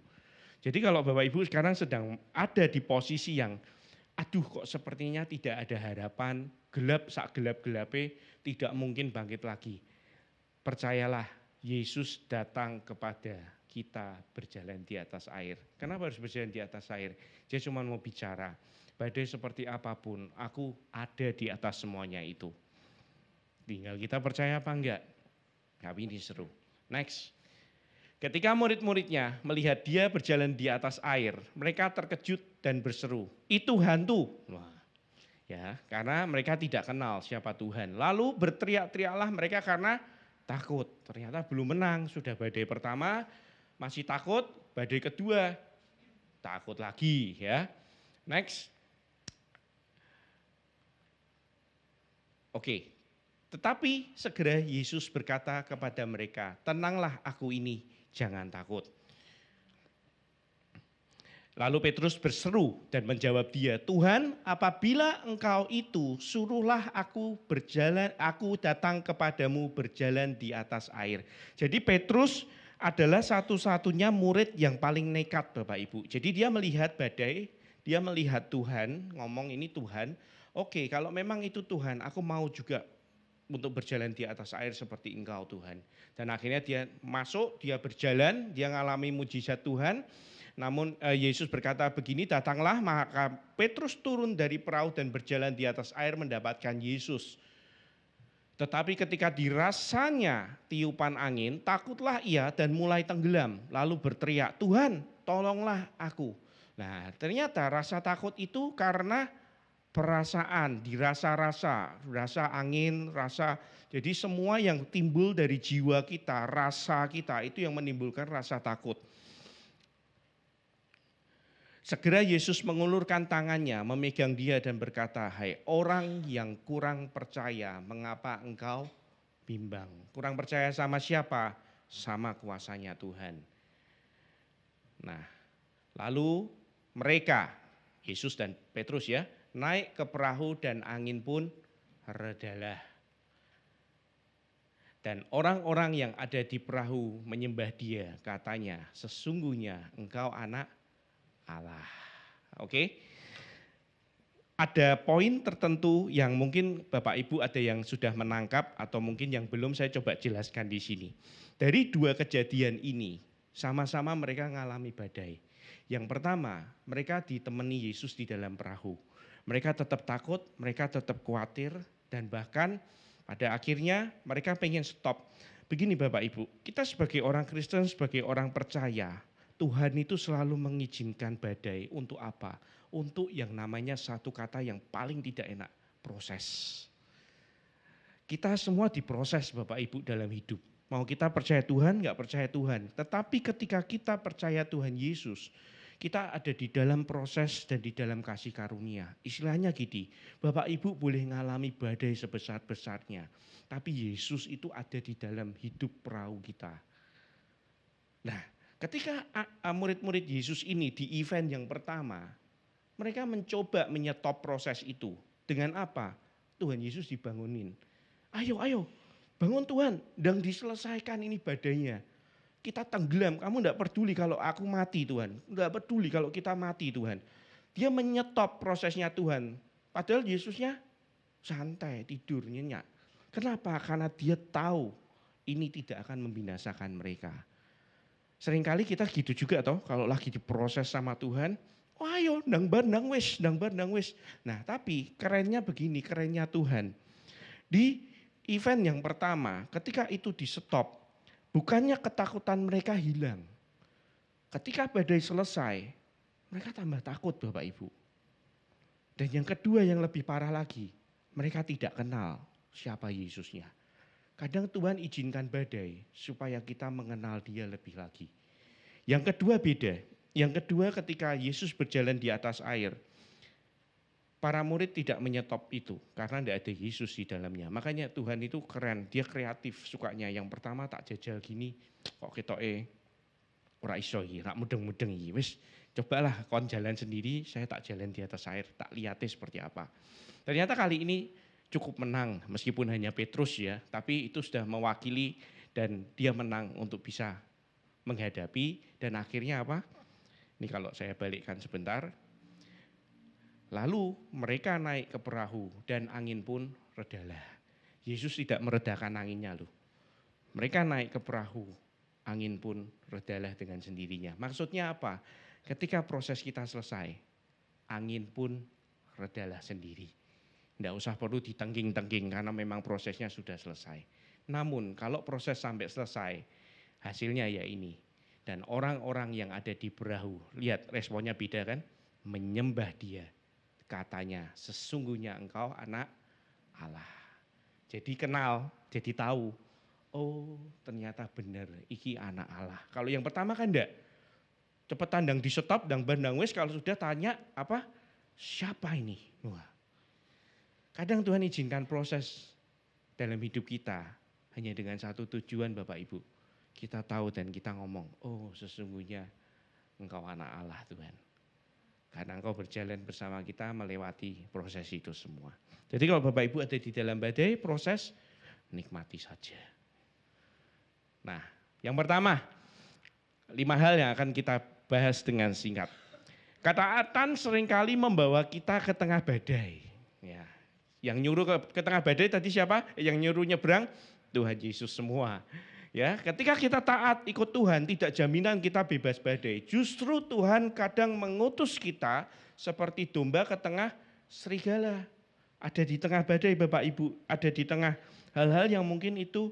Jadi kalau Bapak Ibu sekarang sedang ada di posisi yang aduh kok sepertinya tidak ada harapan, gelap sak gelap-gelape, tidak mungkin bangkit lagi. Percayalah, Yesus datang kepada kita berjalan di atas air. Kenapa harus berjalan di atas air? Dia cuma mau bicara, badai seperti apapun, aku ada di atas semuanya itu. Tinggal kita percaya apa enggak? Tapi ini seru. Next. Ketika murid-muridnya melihat dia berjalan di atas air, mereka terkejut dan berseru, itu hantu. Wah, ya, karena mereka tidak kenal siapa Tuhan. Lalu berteriak-teriaklah mereka karena takut. Ternyata belum menang, sudah badai pertama masih takut, badai kedua takut lagi ya. Next. Oke. Tetapi segera Yesus berkata kepada mereka, tenanglah aku ini, jangan takut. Lalu Petrus berseru dan menjawab dia, Tuhan, apabila engkau itu, suruhlah aku berjalan, aku datang kepadamu berjalan di atas air. Jadi Petrus adalah satu-satunya murid yang paling nekat Bapak Ibu. Jadi dia melihat badai, dia melihat Tuhan, ngomong ini Tuhan, oke kalau memang itu Tuhan, aku mau juga untuk berjalan di atas air seperti engkau Tuhan. Dan akhirnya dia masuk, dia berjalan, dia mengalami mujizat Tuhan. Namun Yesus berkata begini, datanglah, maka Petrus turun dari perahu dan berjalan di atas air mendapatkan Yesus. Tetapi ketika dirasanya tiupan angin, takutlah ia dan mulai tenggelam. Lalu berteriak, Tuhan tolonglah aku. Nah ternyata rasa takut itu karena perasaan, dirasa-rasa, rasa angin, rasa. Jadi semua yang timbul dari jiwa kita, rasa kita itu yang menimbulkan rasa takut. Segera Yesus mengulurkan tangannya, memegang dia dan berkata, hai orang yang kurang percaya, mengapa engkau bimbang? Kurang percaya sama siapa? Sama kuasanya Tuhan. Nah, lalu mereka, Yesus dan Petrus ya, naik ke perahu dan angin pun redalah. Dan orang-orang yang ada di perahu menyembah dia, katanya, sesungguhnya engkau anak Allah. Oke. Ada poin tertentu yang mungkin Bapak Ibu ada yang sudah menangkap atau mungkin yang belum, saya coba jelaskan di sini. Dari dua kejadian ini, sama-sama mereka mengalami badai. Yang pertama, mereka ditemani Yesus di dalam perahu. Mereka tetap takut, mereka tetap khawatir, dan bahkan pada akhirnya mereka pengen stop. Begini Bapak Ibu, kita sebagai orang Kristen, sebagai orang percaya, Tuhan itu selalu mengizinkan badai untuk apa? Untuk yang namanya satu kata yang paling tidak enak, proses. Kita semua diproses Bapak Ibu dalam hidup. Mau kita percaya Tuhan, nggak percaya Tuhan. Tetapi ketika kita percaya Tuhan Yesus, kita ada di dalam proses dan di dalam kasih karunia. Istilahnya gini, Bapak Ibu boleh ngalami badai sebesar-besarnya. Tapi Yesus itu ada di dalam hidup perahu kita. Nah, ketika murid-murid Yesus ini di event yang pertama, mereka mencoba menyetop proses itu. Dengan apa? Tuhan Yesus dibangunin. Ayo, bangun Tuhan, dan diselesaikan ini badainya. Kita tenggelam, kamu enggak peduli kalau aku mati Tuhan. Enggak peduli kalau kita mati Tuhan. Dia menyetop prosesnya Tuhan. Padahal Yesusnya santai, tidur, nyenyak. Kenapa? Karena dia tahu ini tidak akan membinasakan mereka. Seringkali kita gitu juga toh, kalau lagi diproses sama Tuhan, oh ayo ndang bar ndang wis. Nah tapi kerennya begini, kerennya Tuhan. Di event yang pertama, ketika itu di stop, bukannya ketakutan mereka hilang. Ketika badai selesai, mereka tambah takut Bapak Ibu. Dan yang kedua yang lebih parah lagi, mereka tidak kenal siapa Yesusnya. Kadang Tuhan izinkan badai supaya kita mengenal dia lebih lagi. Yang kedua beda. Yang kedua ketika Yesus berjalan di atas air. para murid tidak menyetop itu karena tidak ada Yesus di dalamnya. Makanya Tuhan itu keren, dia kreatif sukanya. Yang pertama tak jajal gini, kok ketoke ora iso iki, rak mudeng-mudeng iki. Wis cobalah kon jalan sendiri, saya tak jalan di atas air, tak lihatnya seperti apa. Ternyata kali ini cukup menang meskipun hanya Petrus ya, tapi itu sudah mewakili dan dia menang untuk bisa menghadapi dan akhirnya apa? Ini kalau saya balikkan sebentar. Lalu mereka naik ke perahu dan angin pun redalah. Yesus tidak meredakan anginnya loh. Mereka naik ke perahu, angin pun redalah dengan sendirinya. Maksudnya apa? Ketika proses kita selesai, angin pun redalah sendiri. Tidak usah perlu ditengking-tengking karena memang prosesnya sudah selesai. Namun kalau proses sampai selesai, hasilnya ya ini. Dan orang-orang yang ada di perahu, lihat responnya beda kan? Menyembah dia. Katanya, sesungguhnya engkau anak Allah. Jadi kenal, jadi tahu. Oh ternyata benar, iki anak Allah. Kalau yang pertama kan enggak. Cepat tandang di stop, dan bandang wis kalau sudah tanya apa? Siapa ini? Wah. Kadang Tuhan izinkan proses dalam hidup kita hanya dengan satu tujuan Bapak Ibu. Kita tahu dan kita ngomong, oh sesungguhnya engkau anak Allah Tuhan. Karena engkau berjalan bersama kita melewati proses itu semua. Jadi kalau Bapak Ibu ada di dalam badai proses, nikmati saja. Nah yang pertama, 5 hal yang akan kita bahas dengan singkat. Ketaatan seringkali membawa kita ke tengah badai. Ya. Yang nyuruh ke tengah badai tadi siapa? Yang nyuruh nyebrang? Tuhan Yesus semua. Ya, ketika kita taat ikut Tuhan, tidak jaminan kita bebas badai. Justru Tuhan kadang mengutus kita seperti domba ke tengah serigala. Ada di tengah badai Bapak Ibu, ada di tengah hal-hal yang mungkin itu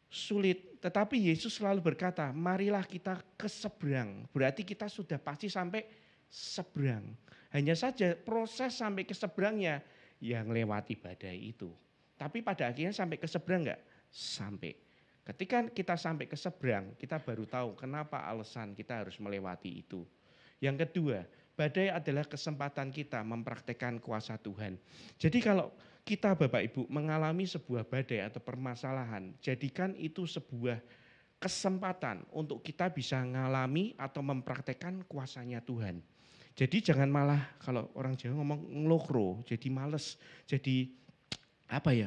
sulit. Tetapi Yesus selalu berkata, marilah kita ke seberang. Berarti kita sudah pasti sampai seberang. Hanya saja proses sampai ke seberangnya yang lewati badai itu. Tapi pada akhirnya sampai ke seberang enggak? Sampai. Ketika kita sampai ke seberang, kita baru tahu kenapa alasan kita harus melewati itu. Yang kedua, badai adalah kesempatan kita mempraktekkan kuasa Tuhan. Jadi kalau kita Bapak Ibu mengalami sebuah badai atau permasalahan, jadikan itu sebuah kesempatan untuk kita bisa mengalami atau mempraktekkan kuasanya Tuhan. Jadi jangan malah kalau orang Jawa ngomong ngelokro, jadi males, jadi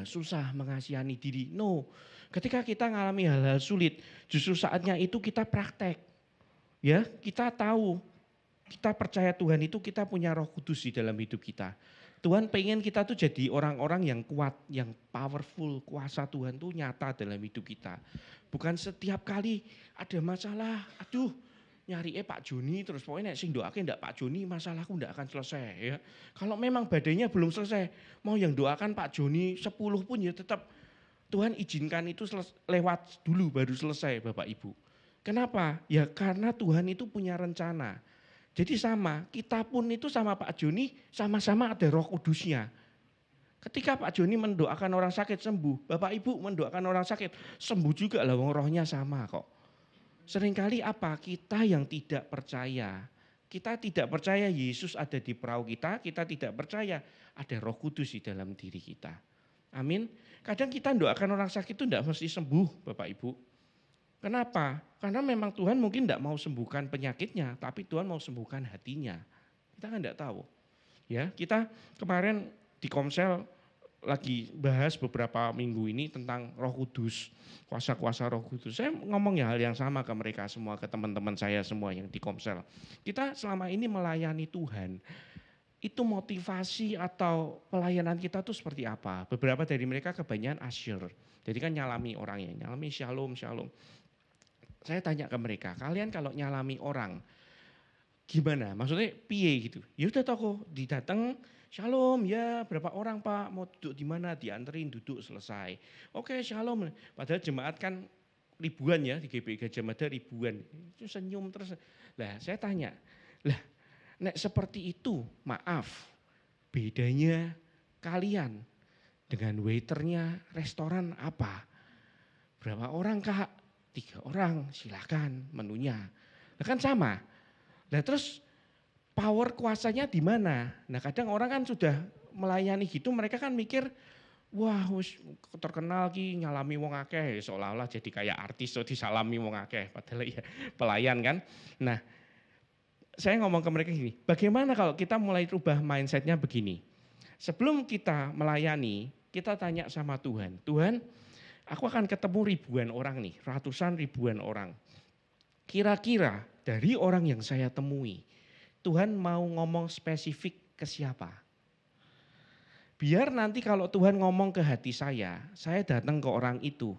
susah mengasihani diri. No, ketika kita mengalami hal-hal sulit, justru saatnya itu kita praktek. Ya, kita tahu, kita percaya Tuhan itu kita punya Roh Kudus di dalam hidup kita. Tuhan pengen kita tuh jadi orang-orang yang kuat, yang powerful, kuasa Tuhan tuh nyata dalam hidup kita. Bukan setiap kali ada masalah, nyari Pak Joni terus pokoknya sing doakan ndak Pak Joni masalahku ndak akan selesai ya. Kalau memang badainya belum selesai, mau yang doakan Pak Joni 10 pun ya tetap Tuhan izinkan itu lewat dulu baru selesai Bapak Ibu. Kenapa? Ya karena Tuhan itu punya rencana. Jadi sama, kita pun itu sama Pak Joni sama-sama ada Roh Kudusnya. Ketika Pak Joni mendoakan orang sakit sembuh, Bapak Ibu mendoakan orang sakit sembuh juga lah, rohnya sama kok. Seringkali apa? Kita yang tidak percaya. Kita tidak percaya Yesus ada di perahu kita tidak percaya ada Roh Kudus di dalam diri kita. Amin. Kadang kita doakan orang sakit itu tidak mesti sembuh Bapak Ibu. Kenapa? Karena memang Tuhan mungkin tidak mau sembuhkan penyakitnya, tapi Tuhan mau sembuhkan hatinya. Kita kan tidak tahu. Ya, kita kemarin di Komsel lagi bahas beberapa minggu ini tentang Roh Kudus, kuasa-kuasa Roh Kudus. Saya ngomong ya hal yang sama ke mereka semua, ke teman-teman saya semua yang di Komsel. Kita selama ini melayani Tuhan, itu motivasi atau pelayanan kita tuh seperti apa? Beberapa dari mereka kebanyakan asyur. Jadi kan nyalami orangnya, nyalami shalom. Saya tanya ke mereka, kalian kalau nyalami orang, gimana? Maksudnya piye gitu? Ya udah toko didateng, shalom ya berapa orang Pak mau duduk di mana, dianterin duduk selesai. Oke shalom, padahal jemaat kan ribuan ya di GBI Gajah Mada ribuan. Itu senyum terus. Lah saya tanya, lah nek seperti itu maaf bedanya kalian dengan waiternya restoran apa? Berapa orang Kak? 3 orang, silakan menunya. Nah kan sama. Nah terus power kuasanya di mana? Nah kadang orang kan sudah melayani gitu, mereka kan mikir, wah wis terkenal ki nyalami wong akeh, seolah-olah jadi kayak artis so disalami wong akeh, padahal ya pelayan kan. Nah saya ngomong ke mereka gini, bagaimana kalau kita mulai rubah mindsetnya begini. Sebelum kita melayani, kita tanya sama Tuhan, Tuhan aku akan ketemu ribuan orang nih, ratusan ribuan orang. Kira-kira dari orang yang saya temui, Tuhan mau ngomong spesifik ke siapa? Biar nanti kalau Tuhan ngomong ke hati saya datang ke orang itu,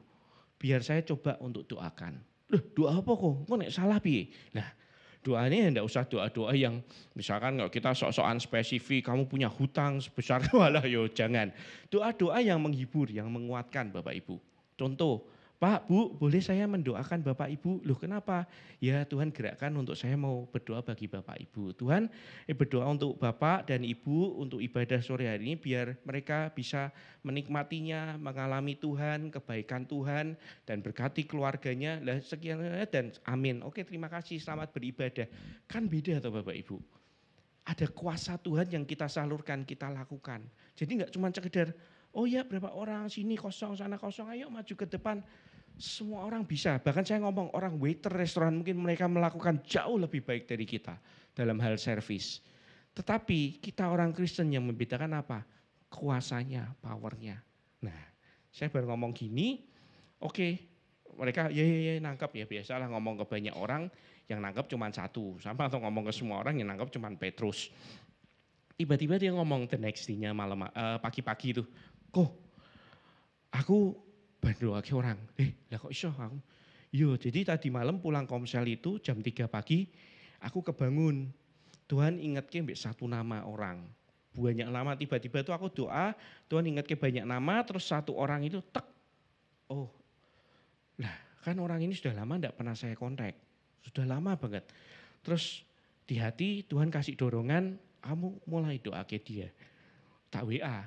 biar saya coba untuk doakan. Loh doa apa kok? Kok nek salah piye? Nah doanya enggak usah doa-doa yang misalkan kalau kita sok-sokan spesifik, kamu punya hutang sebesar walah yo jangan. Doa-doa yang menghibur, yang menguatkan Bapak Ibu. Contoh, Pak, Bu, boleh saya mendoakan Bapak Ibu? Loh kenapa? Ya Tuhan gerakkan untuk saya mau berdoa bagi Bapak Ibu. Tuhan berdoa untuk Bapak dan Ibu untuk ibadah sore hari ini biar mereka bisa menikmatinya, mengalami Tuhan, kebaikan Tuhan dan berkati keluarganya. Lah sekian dan amin. Oke terima kasih, selamat beribadah. Kan beda atau Bapak Ibu? Ada kuasa Tuhan yang kita salurkan, kita lakukan. Jadi enggak cuma sekedar, oh ya berapa orang sini kosong, sana kosong, ayo maju ke depan. Semua orang bisa, bahkan saya ngomong orang waiter restoran mungkin mereka melakukan jauh lebih baik dari kita dalam hal servis. Tetapi kita orang Kristen yang membedakan apa? Kuasanya, powernya. Nah saya baru ngomong gini, oke, mereka ya nangkap ya biasalah ngomong ke banyak orang yang nangkap cuma satu. Sama atau ngomong ke semua orang yang nangkap cuma Petrus. Tiba-tiba dia ngomong the next day-nya malam pagi-pagi itu, kok aku berdoa ke orang, lah kok iso aku? Yo, jadi tadi malam pulang komsel itu jam 3 pagi, aku kebangun. Tuhan ingatke mbek satu nama orang. Banyak nama tiba-tiba itu aku doa, Tuhan ingatke banyak nama, terus satu orang itu tek. Oh, lah kan orang ini sudah lama enggak pernah saya kontak. Sudah lama banget. Terus di hati Tuhan kasih dorongan, kamu mulai doa ke dia. Tak WA,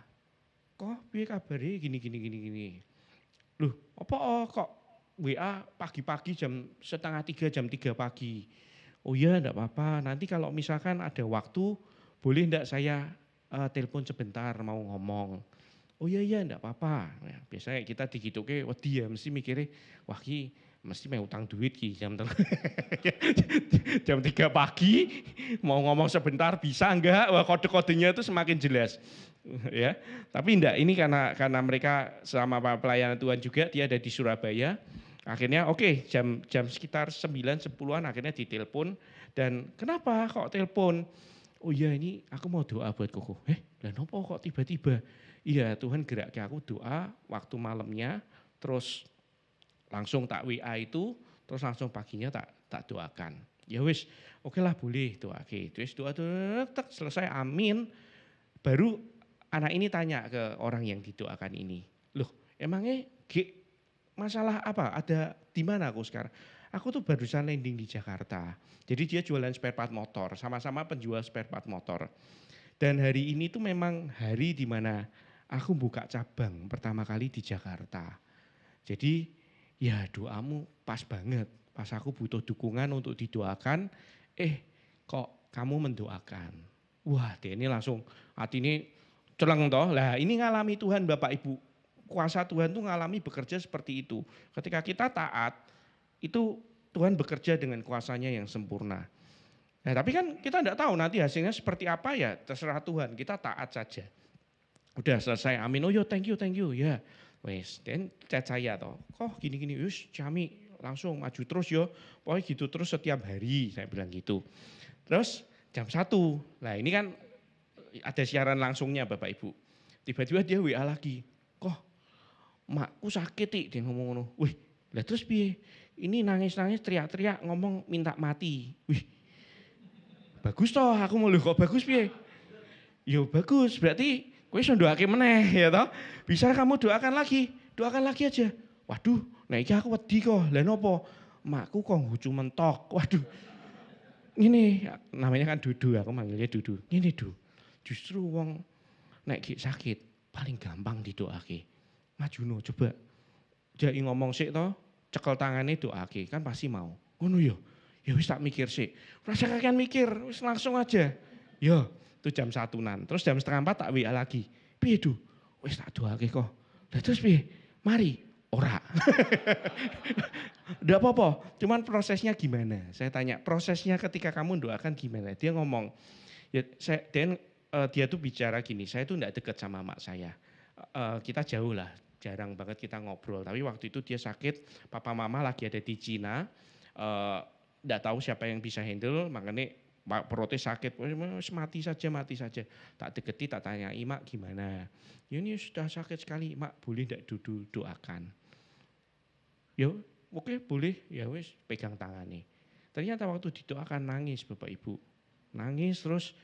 kok piye kabare gini. Loh, apa kok WA pagi-pagi jam 2:30 jam 3 pagi. Oh iya enggak apa-apa, nanti kalau misalkan ada waktu boleh enggak saya telepon sebentar mau ngomong. Oh iya enggak apa-apa. Nah, biasanya kita digituke wedi ya mesti mikirnya wah ki mesti mau utang duit ki jam 3 pagi mau ngomong sebentar bisa enggak? Wah kode-kodenya itu semakin jelas. Ya, tapi enggak ini karena mereka sama pelayanan Tuhan juga dia ada di Surabaya. Akhirnya oke, jam sekitar 9-10-an akhirnya ditelepon dan kenapa kok telepon? Oh iya ini aku mau doa buat Koko. Lah nopo kok tiba-tiba? Iya Tuhan gerak ke aku doa waktu malamnya terus langsung tak WA itu terus langsung paginya tak doakan. Ya wis, oke lah boleh doake. Terus doa selesai amin. Baru anak ini tanya ke orang yang didoakan ini, loh emangnya masalah apa? Ada di mana aku sekarang? Aku tuh barusan landing di Jakarta. Jadi dia jualan spare part motor, sama-sama penjual spare part motor. Dan hari ini tuh memang hari di mana aku buka cabang pertama kali di Jakarta. Jadi ya doamu pas banget. Pas aku butuh dukungan untuk didoakan, kok kamu mendoakan. Wah dia ini langsung hati ini celeng toh. Lah ini ngalami Tuhan Bapak Ibu. Kuasa Tuhan tuh ngalami bekerja seperti itu. Ketika kita taat, itu Tuhan bekerja dengan kuasanya yang sempurna. Nah, tapi kan kita enggak tahu nanti hasilnya seperti apa ya, terserah Tuhan. Kita taat saja. Udah selesai, amin. Oh yo thank you ya. Wes, dan chat saya toh. Kok gini-gini, yus Cami langsung maju terus yo. Pokoknya gitu terus setiap hari, saya bilang gitu. Terus jam 1, nah ini kan ada siaran langsungnya Bapak Ibu. Tiba-tiba dia WA lagi. Kok makku sakit dia ngomong ngono. Wih, lah terus piye? Ini nangis-nangis teriak-teriak ngomong minta mati. Wih. Bagus toh, aku mau kok bagus piye? Yo bagus, berarti kowe iso ndoake meneh ya toh. Bisa kamu doakan lagi aja. Waduh, nah iki aku wedi kok. Lah nopo? Makku kok ngucu mentok. Waduh. Ini namanya kan Dudu, aku manggilnya Dudu. Ini Du. Justru wong nek sakit paling gampang didoake. Majuno coba. Jai ngomong sik to, cekel tangane doake kan pasti mau. Ngono ya. Ya wis tak mikir sih. Rasa kakean mikir, wis langsung aja. Ya, itu jam 1-an. Terus jam 3:30 tak WA lagi. Piye Du? Wis tak doake kok. Lah terus piye? Mari. Ora. Enggak apa-apa, cuman prosesnya gimana? Saya tanya, prosesnya ketika kamu doakan gimana? Dia ngomong, ya dia tuh bicara gini, saya tuh enggak dekat sama mak saya. Kita jauh lah, jarang banget kita ngobrol. Tapi waktu itu dia sakit, papa mama lagi ada di Cina, enggak tahu siapa yang bisa handle, makanya perutnya sakit, mati saja. Tak deketi, tak tanya, mak gimana? Ya ini sudah sakit sekali, mak boleh enggak duduk doakan? Ya oke boleh, ya wis pegang tangannya. Ternyata waktu didoakan nangis Bapak Ibu. Nangis terus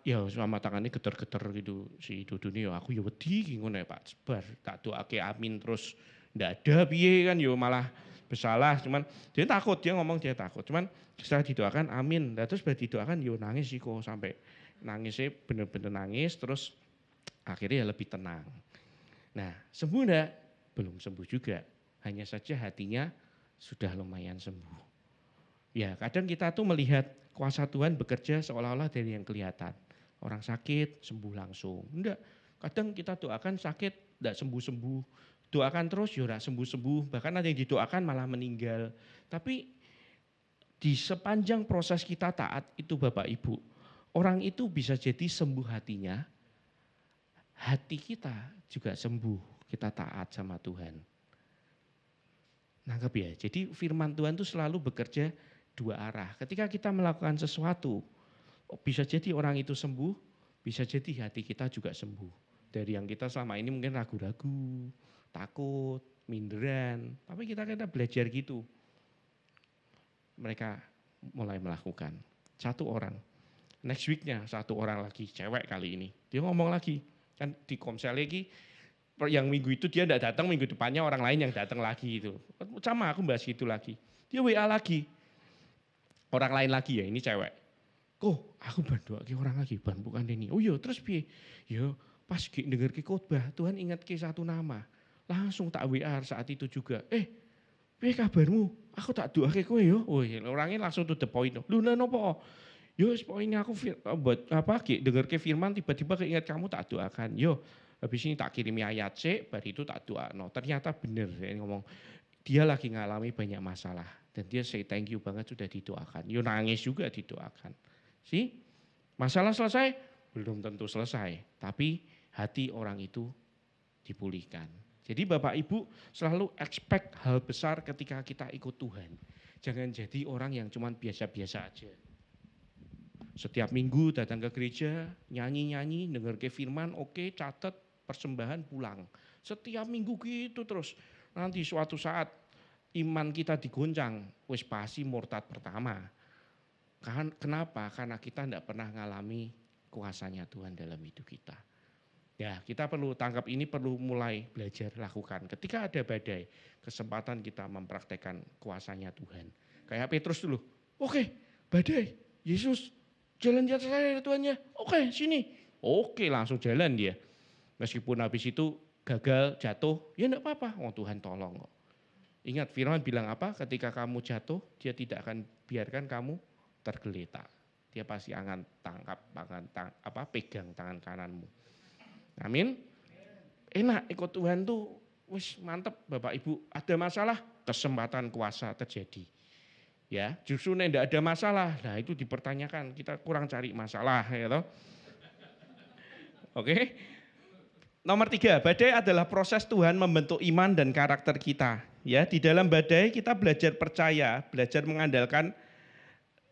ya sama tangannya geter-geter gitu si Dudu ini ya aku ya wedi ngono ya Pak Sebar. Tak doake amin terus ndak ada piye kan ya malah bersalah. Cuman dia takut, dia ngomong dia takut. Cuman setelah didoakan amin. Nah, terus baru didoakan ya nangis sih kok sampai nangisnya bener-bener nangis terus akhirnya ya lebih tenang. Nah sembuh enggak? Belum sembuh juga. Hanya saja hatinya sudah lumayan sembuh. Ya kadang kita tuh melihat kuasa Tuhan bekerja seolah-olah dari yang kelihatan. Orang sakit sembuh langsung. Enggak, kadang kita doakan sakit enggak sembuh-sembuh. Doakan terus ya enggak sembuh-sembuh. Bahkan ada yang didoakan malah meninggal. Tapi di sepanjang proses kita taat itu Bapak Ibu. Orang itu bisa jadi sembuh hatinya. Hati kita juga sembuh. Kita taat sama Tuhan. Nangkep ya, jadi firman Tuhan itu selalu bekerja dua arah. Ketika kita melakukan sesuatu, bisa jadi orang itu sembuh, bisa jadi hati kita juga sembuh. Dari yang kita selama ini mungkin ragu-ragu, takut, minderan, tapi kita belajar gitu. Mereka mulai melakukan. Satu orang, next weeknya satu orang lagi, cewek kali ini. Dia ngomong lagi, kan di komsel lagi, yang minggu itu dia tidak datang, minggu depannya orang lain yang datang lagi itu. Sama aku bahas itu lagi. Dia WA lagi. Orang lain lagi ya, ini cewek. Kok aku berdoa ke orang lagi, bukan ini. Oh iya, terus piye? Ya pas denger ke khotbah, Tuhan ingat ke satu nama. Langsung tak WA saat itu juga. Piye kabarmu? Aku tak doa ke kowe yo. Oh iya, orangnya langsung to the point. Lu napa? Yo poinnya aku buat apa denger ke firman tiba-tiba keinget kamu tak doakan. Yo habis ini tak kirimi ayat C, baru itu tak doa. No, ternyata benar dia ngomong, dia lagi ngalami banyak masalah. Dan dia say thank you banget sudah didoakan. Yo nangis juga didoakan. See, masalah selesai? Belum tentu selesai. Tapi hati orang itu dipulihkan. Jadi Bapak Ibu selalu expect hal besar ketika kita ikut Tuhan. Jangan jadi orang yang cuma biasa-biasa aja. Setiap minggu datang ke gereja, nyanyi-nyanyi, dengar ke firman, oke, catat, persembahan pulang. Setiap minggu gitu terus. Nanti suatu saat iman kita digoncang, wis pasti murtad pertama. Kenapa? Karena kita tidak pernah ngalami kuasanya Tuhan dalam hidup kita. Ya, kita perlu tangkap ini, perlu mulai belajar lakukan. Ketika ada badai, kesempatan kita mempraktekkan kuasanya Tuhan. Kayak Petrus dulu, oke, badai, Yesus, jalan di atas saya Tuhannya, oke, sini. Oke, langsung jalan dia. Meskipun habis itu gagal, jatuh, ya enggak apa-apa, Tuhan tolong kok. Ingat firman bilang apa? Ketika kamu jatuh, dia tidak akan biarkan kamu tergeletak. Dia pasti akan pegang tangan kananmu. Amin. Enak ikut Tuhan tuh, wis mantep Bapak Ibu. Ada masalah, kesempatan kuasa terjadi. Ya, justru tidak ada masalah, nah itu dipertanyakan. Kita kurang cari masalah, ya toh. Oke. Nomor 3, badai adalah proses Tuhan membentuk iman dan karakter kita. Ya, di dalam badai kita belajar percaya, belajar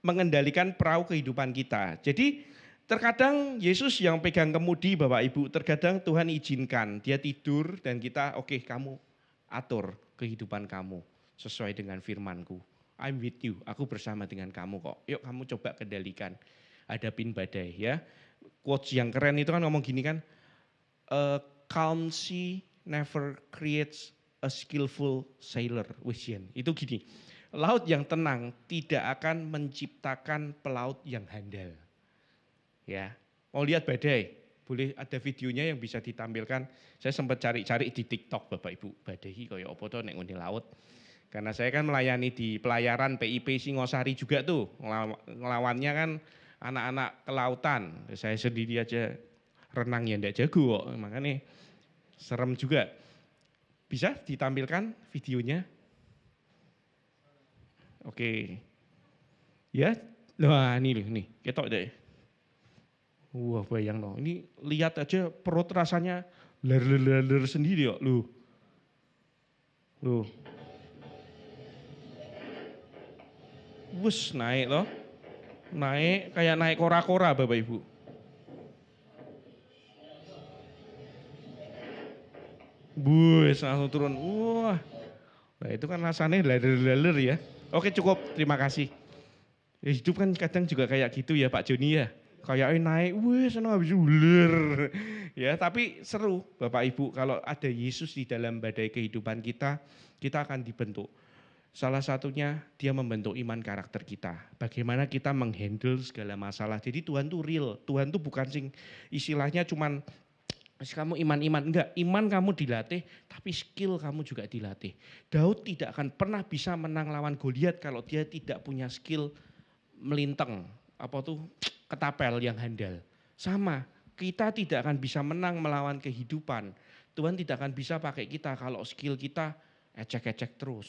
mengendalikan perahu kehidupan kita. Jadi terkadang Yesus yang pegang kemudi Bapak Ibu, terkadang Tuhan izinkan dia tidur dan kita oke, kamu atur kehidupan kamu sesuai dengan firman-Ku. I'm with you, aku bersama dengan kamu kok. Yuk kamu coba kendalikan, hadapin badai ya. Quotes yang keren itu kan ngomong gini kan, a calm sea never creates a skillful sailor. Wisian. Itu gini, laut yang tenang tidak akan menciptakan pelaut yang handal. Ya, mau lihat badai, boleh ada videonya yang bisa ditampilkan. Saya sempat cari-cari di TikTok Bapak Ibu, badai kaya apa to nek ngene laut. Karena saya kan melayani di pelayaran PIP Singosari juga tuh. Ngelawannya kan anak-anak kelautan. Saya sendiri aja renang ya enggak jago kok. Makanya serem juga. Bisa ditampilkan videonya? Oke. Ya, wah ini loh, nih, ketok deh. Wah bayang loh, ini lihat aja perut rasanya ler sendiri kok, loh. Loh. Wus naik loh, naik kayak naik kora-kora Bapak Ibu. Bus langsung turun, wah. Nah itu kan rasanya laler ya. Oke cukup, terima kasih. Ya, hidup kan kadang juga kayak gitu ya Pak Joni ya. Kayak naik, wih senang habis ular. Ya tapi seru Bapak Ibu kalau ada Yesus di dalam badai kehidupan kita akan dibentuk. Salah satunya dia membentuk iman karakter kita. Bagaimana kita menghandle segala masalah. Jadi Tuhan tuh real. Tuhan tuh bukan sing istilahnya cuman kamu iman-iman. Enggak, iman kamu dilatih tapi skill kamu juga dilatih. Daud tidak akan pernah bisa menang lawan Goliat kalau dia tidak punya skill melintang. Apa tuh ketapel yang handal. Sama, kita tidak akan bisa menang melawan kehidupan. Tuhan tidak akan bisa pakai kita kalau skill kita ecek-ecek terus.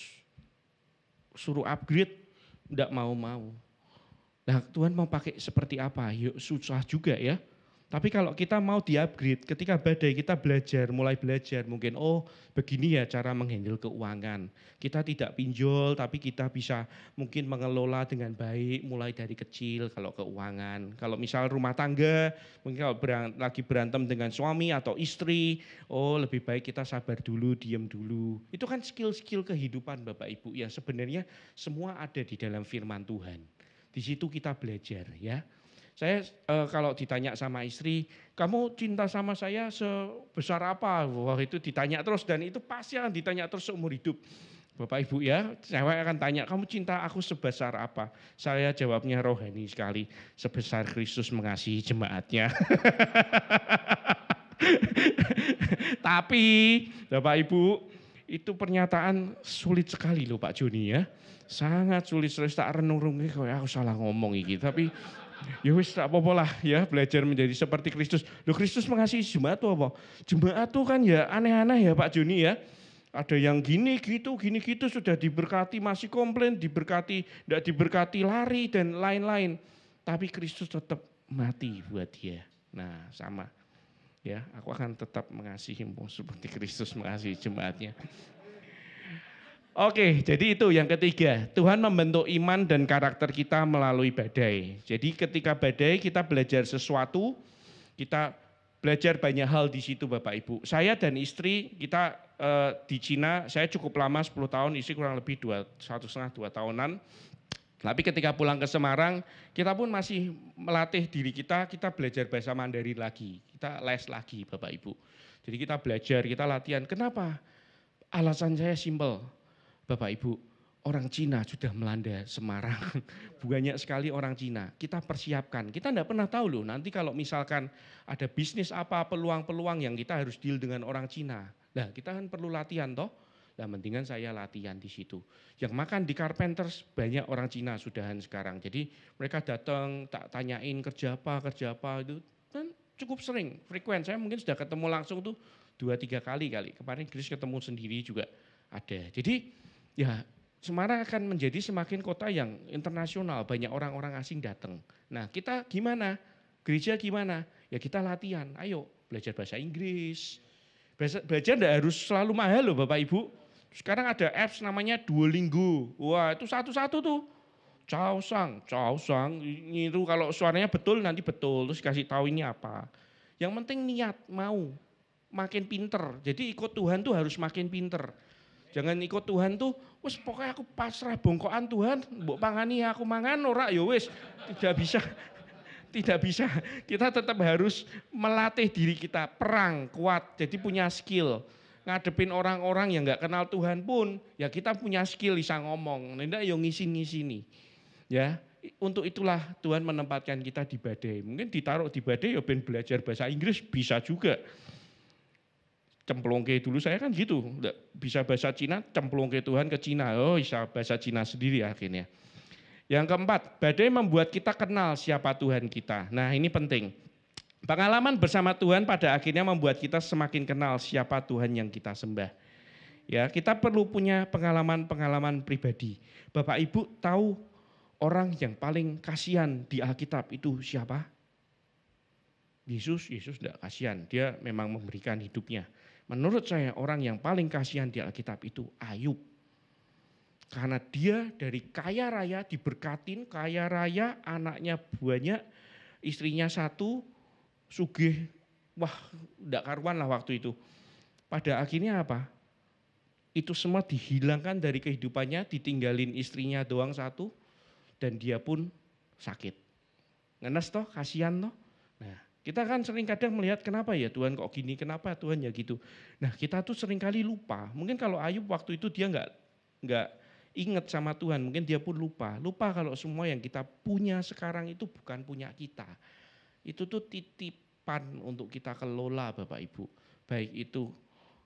Suruh upgrade, enggak mau-mau. Nah Tuhan mau pakai seperti apa? Yuk susah juga ya. Tapi kalau kita mau di-upgrade, ketika badai kita mulai belajar mungkin, oh begini ya cara menghandle keuangan. Kita tidak pinjol tapi kita bisa mungkin mengelola dengan baik mulai dari kecil kalau keuangan. Kalau misal rumah tangga, mungkin kalau lagi berantem dengan suami atau istri, oh lebih baik kita sabar dulu, diam dulu. Itu kan skill-skill kehidupan Bapak Ibu yang sebenarnya semua ada di dalam firman Tuhan. Di situ kita belajar ya. Saya kalau ditanya sama istri, kamu cinta sama saya sebesar apa? Wah itu ditanya terus dan itu pasti akan ditanya terus seumur hidup. Bapak Ibu ya, saya akan tanya, kamu cinta aku sebesar apa? Saya jawabnya rohani sekali, sebesar Kristus mengasihi jemaatnya. Tapi Bapak Ibu, itu pernyataan sulit sekali loh Pak Joni ya. Sangat sulit, tak renung-renung kayak aku salah ngomong iki, tapi ya wis tak apa-apa lah ya belajar menjadi seperti Kristus. Loh Kristus mengasihi jemaat tuh apa? Jemaat tuh kan ya aneh-aneh ya Pak Joni ya. Ada yang gini gitu sudah diberkati masih komplain, diberkati tidak diberkati lari dan lain-lain. Tapi Kristus tetap mati buat dia. Nah sama ya aku akan tetap mengasihimu seperti Kristus mengasihi jemaatnya. Oke, jadi itu yang ketiga. Tuhan membentuk iman dan karakter kita melalui badai. Jadi ketika badai kita belajar sesuatu, kita belajar banyak hal di situ Bapak Ibu. Saya dan istri kita di Cina, saya cukup lama 10 tahun, istri kurang lebih 1,5-2 tahunan. Tapi ketika pulang ke Semarang, kita pun masih melatih diri kita belajar bahasa Mandarin lagi. Kita les lagi Bapak Ibu. Jadi kita belajar, kita latihan. Kenapa? Alasan saya simpel. Bapak Ibu, orang Cina sudah melanda Semarang. Banyak sekali orang Cina. Kita persiapkan. Kita tidak pernah tahu loh nanti kalau misalkan ada bisnis apa, peluang-peluang yang kita harus deal dengan orang Cina. Nah kita kan perlu latihan toh. Nah mendingan saya latihan di situ. Yang makan di Carpenters banyak orang Cina sudahan sekarang. Jadi mereka datang tak tanyain kerja apa itu. Dan cukup sering, frekuens. Saya mungkin sudah ketemu langsung tuh 2-3 kali. Kemarin Grace ketemu sendiri juga ada. Jadi ya Semarang akan menjadi semakin kota yang internasional, banyak orang-orang asing datang. Nah kita gimana? Gereja gimana? Ya kita latihan, ayo belajar bahasa Inggris. Belajar tidak harus selalu mahal loh Bapak Ibu. Sekarang ada apps namanya Duolingo. Wah itu satu-satu tuh. Caosang, itu kalau suaranya betul nanti betul. Terus kasih tahu ini apa. Yang penting niat, mau. Makin pinter. Jadi ikut Tuhan tuh harus makin pinter. Jangan ikut Tuhan tuh, wes pokoknya aku pasrah bongkoan Tuhan, mbok pangani aku mangan ora ya wes. Tidak bisa. Kita tetap harus melatih diri kita, perang, kuat, jadi punya skill. Ngadepin orang-orang yang enggak kenal Tuhan pun, ya kita punya skill bisa ngomong. Ndak yo ngisin-ngisini. Ya, untuk itulah Tuhan menempatkan kita di badai. Mungkin ditaruh di badai ya ben belajar bahasa Inggris bisa juga. cemplungke dulu saya kan gitu, nggak bisa bahasa Cina, cemplungke Tuhan ke Cina, oh bisa bahasa Cina sendiri akhirnya. Yang keempat, badai membuat kita kenal siapa Tuhan kita. Nah ini penting. Pengalaman bersama Tuhan pada akhirnya membuat kita semakin kenal siapa Tuhan yang kita sembah. Ya, kita perlu punya pengalaman-pengalaman pribadi. Bapak Ibu tahu orang yang paling kasihan di Alkitab itu siapa? Yesus tidak kasihan, dia memang memberikan hidupnya. Menurut saya orang yang paling kasihan di Alkitab itu Ayub. Karena dia dari kaya raya diberkatin, kaya raya, anaknya banyak, istrinya satu, sugih, wah enggak karuan lah waktu itu. Pada akhirnya apa? Itu semua dihilangkan dari kehidupannya, ditinggalin istrinya doang satu, dan dia pun sakit. Ngenes toh, kasihan toh. Nah, kita kan sering kadang melihat kenapa ya Tuhan kok gini, kenapa Tuhan ya gitu. Nah kita tuh sering kali lupa, mungkin kalau Ayub waktu itu dia nggak ingat sama Tuhan, mungkin dia pun lupa kalau semua yang kita punya sekarang itu bukan punya kita. Itu tuh titipan untuk kita kelola Bapak Ibu, baik itu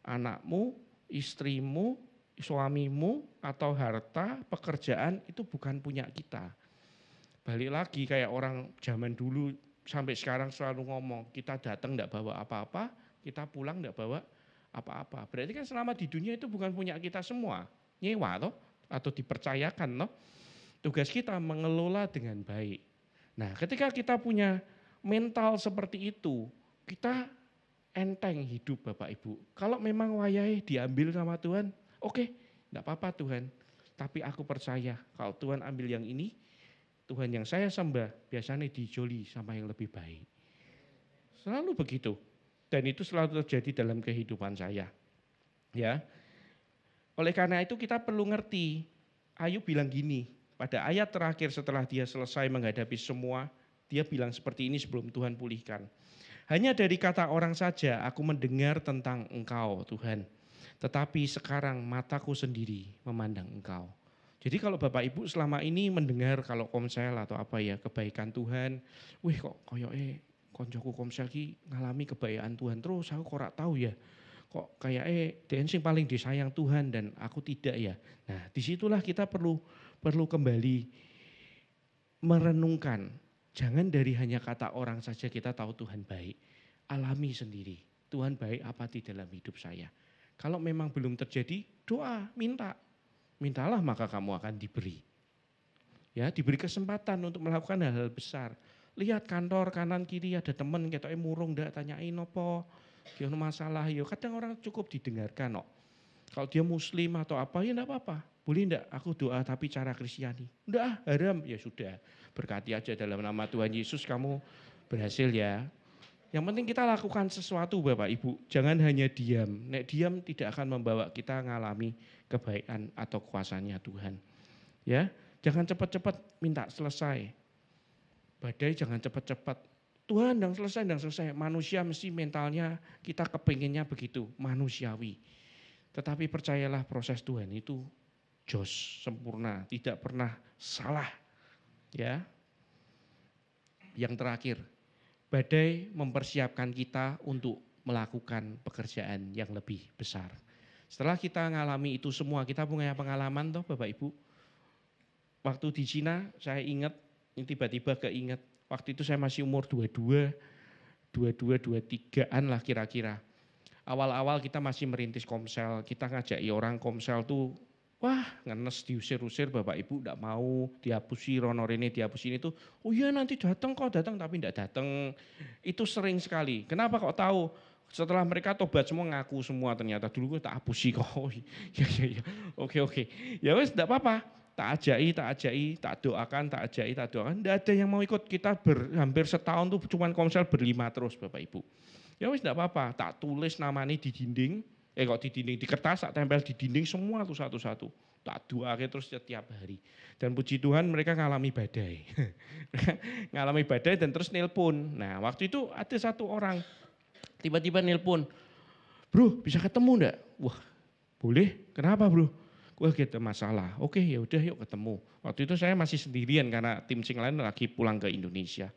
anakmu, istrimu, suamimu, atau harta, pekerjaan itu bukan punya kita. Balik lagi kayak orang zaman dulu sampai sekarang selalu ngomong, kita datang enggak bawa apa-apa, kita pulang enggak bawa apa-apa. Berarti kan selama di dunia itu bukan punya kita semua, nyewa toh, atau dipercayakan toh. Tugas kita mengelola dengan baik. Nah ketika kita punya mental seperti itu, kita enteng hidup Bapak Ibu. Kalau memang wayahe diambil sama Tuhan, oke, enggak apa-apa Tuhan. Tapi aku percaya kalau Tuhan ambil yang ini, Tuhan yang saya sembah biasanya dijoli sama yang lebih baik. Selalu begitu. Dan itu selalu terjadi dalam kehidupan saya. Ya. Oleh karena itu kita perlu ngerti. Ayub bilang gini, pada ayat terakhir setelah dia selesai menghadapi semua, dia bilang seperti ini sebelum Tuhan pulihkan. Hanya dari kata orang saja aku mendengar tentang Engkau Tuhan. Tetapi sekarang mataku sendiri memandang Engkau. Jadi kalau Bapak Ibu selama ini mendengar kalau komsel atau apa ya kebaikan Tuhan, wih kok koyoke koncoku komsel ki ngalami kebaikan Tuhan terus aku kok ora tahu ya. Kok kayake den sing paling disayang Tuhan dan aku tidak ya. Nah, disitulah kita perlu kembali merenungkan. Jangan dari hanya kata orang saja kita tahu Tuhan baik. Alami sendiri. Tuhan baik apa di dalam hidup saya. Kalau memang belum terjadi, doa, minta. Mintalah maka kamu akan diberi. Ya, diberi kesempatan untuk melakukan hal-hal besar. Lihat kantor kanan kiri ada teman ketoke murung ndak tanyain apa, dia ono masalah ya. Kadang orang cukup didengarkan kok. Kalau dia muslim atau apa ya enggak apa-apa. Boleh enggak aku doa tapi cara Kristiani? Enggak, haram. Ya sudah. Berkati aja dalam nama Tuhan Yesus kamu berhasil ya. Yang penting kita lakukan sesuatu Bapak Ibu, jangan hanya diam. Nek diam tidak akan membawa kita mengalami kebaikan atau kuasanya Tuhan. Ya, jangan cepat-cepat minta selesai. Badai jangan cepat-cepat. Tuhan dan selesai. Manusia mesti mentalnya kita kepinginnya begitu, manusiawi. Tetapi percayalah proses Tuhan itu jos, sempurna, tidak pernah salah. Ya. Yang terakhir, badai mempersiapkan kita untuk melakukan pekerjaan yang lebih besar. Setelah kita mengalami itu semua, kita punya pengalaman toh Bapak Ibu. Waktu di Cina saya ingat, ini tiba-tiba keinget, waktu itu saya masih umur 23-an lah kira-kira. Awal-awal kita masih merintis komsel, kita ngajaki orang komsel tuh, wah ngenes diusir-usir Bapak Ibu enggak mau, dihapusi rono rene dihapusin itu. Oh iya nanti datang tapi enggak datang. Itu sering sekali. Kenapa kok tahu? Setelah mereka tobat semua ngaku semua ternyata dulu gue tak hapusi kok. Oh, iya. Oke. Ya wes enggak apa-apa. Tak ajai, tak doakan. Enggak ada yang mau ikut. Kita hampir setahun tuh cuman komsel berlima terus Bapak Ibu. Ya wes enggak apa-apa. Tak tulis namanya di dinding. Di kertas, tak tempel di dinding semua tuh satu-satu. Tak doakan terus setiap hari. Dan puji Tuhan mereka ngalami badai. Ngalami badai dan terus nelpon. Nah waktu itu ada satu orang tiba-tiba nelpon. Bro bisa ketemu enggak? Wah boleh, kenapa bro? Wah kita masalah. Oke ya udah yuk ketemu. Waktu itu saya masih sendirian karena tim sing lain lagi pulang ke Indonesia.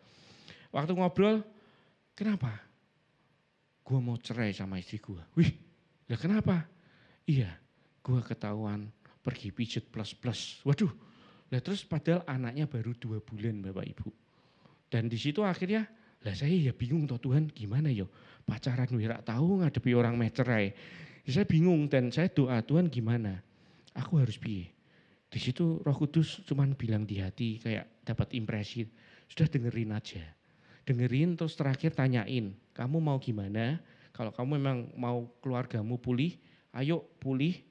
Waktu ngobrol, kenapa? Gua mau cerai sama istri gua. Wih Lah kenapa? Iya, gue ketahuan pergi pijet plus. Waduh, lah terus padahal anaknya baru 2 bulan Bapak Ibu. Dan di situ akhirnya, lah saya ya bingung toh Tuhan gimana yo pacaran wira tahu ngadepi orang mecerai. Saya bingung dan saya doa Tuhan gimana? Aku harus piye? Di situ Roh Kudus cuman bilang di hati kayak dapat impresi, sudah dengerin aja. Dengerin terus terakhir tanyain, kamu mau gimana? Kalau kamu memang mau keluargamu pulih, ayo pulih,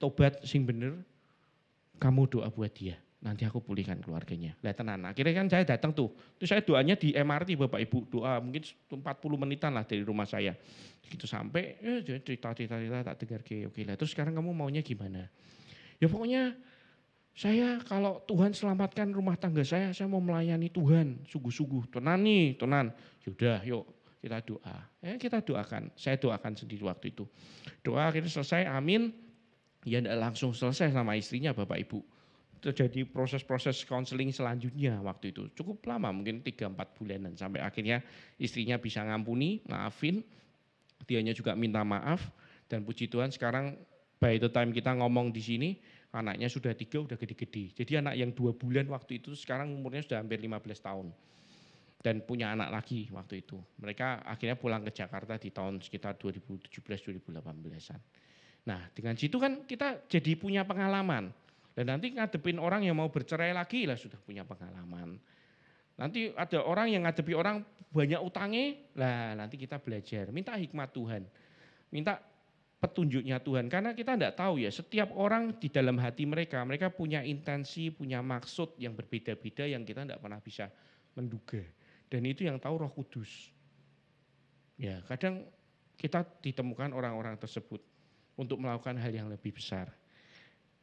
tobat sing bener, kamu doa buat dia. Nanti aku pulihkan keluarganya. Lah tenan, akhirnya kan saya datang tuh. Terus saya doanya di MRT Bapak Ibu, doa mungkin 40 menitan lah dari rumah saya. Gitu sampai cerita tak dengar oke lah. Terus sekarang kamu maunya gimana? Ya pokoknya saya kalau Tuhan selamatkan rumah tangga saya mau melayani Tuhan sungguh-sungguh. Tenan nih, tenan. Yaudah yuk kita doa. Kita doakan, saya doakan sendiri waktu itu. Doa akhirnya selesai, amin. Ya enggak langsung selesai sama istrinya Bapak Ibu. Terjadi proses-proses konseling selanjutnya waktu itu. Cukup lama, mungkin 3-4 bulanan. Sampai akhirnya istrinya bisa ngampuni, maafin. Dianya juga minta maaf. Dan puji Tuhan sekarang by the time kita ngomong di sini, anaknya sudah 3, udah gede-gede. Jadi anak yang 2 bulan waktu itu sekarang umurnya sudah hampir 15 tahun. Dan punya anak lagi waktu itu. Mereka akhirnya pulang ke Jakarta di tahun sekitar 2017-2018an. Nah dengan situ kan kita jadi punya pengalaman. Dan nanti ngadepin orang yang mau bercerai lagi lah sudah punya pengalaman. Nanti ada orang yang ngadepi orang banyak utangnya, lah nanti kita belajar. Minta hikmat Tuhan. Minta petunjuknya Tuhan. Karena kita tidak tahu ya, setiap orang di dalam hati mereka punya intensi, punya maksud yang berbeda-beda yang kita tidak pernah bisa menduga. Dan itu yang tahu Roh Kudus. Ya, kadang kita ditemukan orang-orang tersebut untuk melakukan hal yang lebih besar.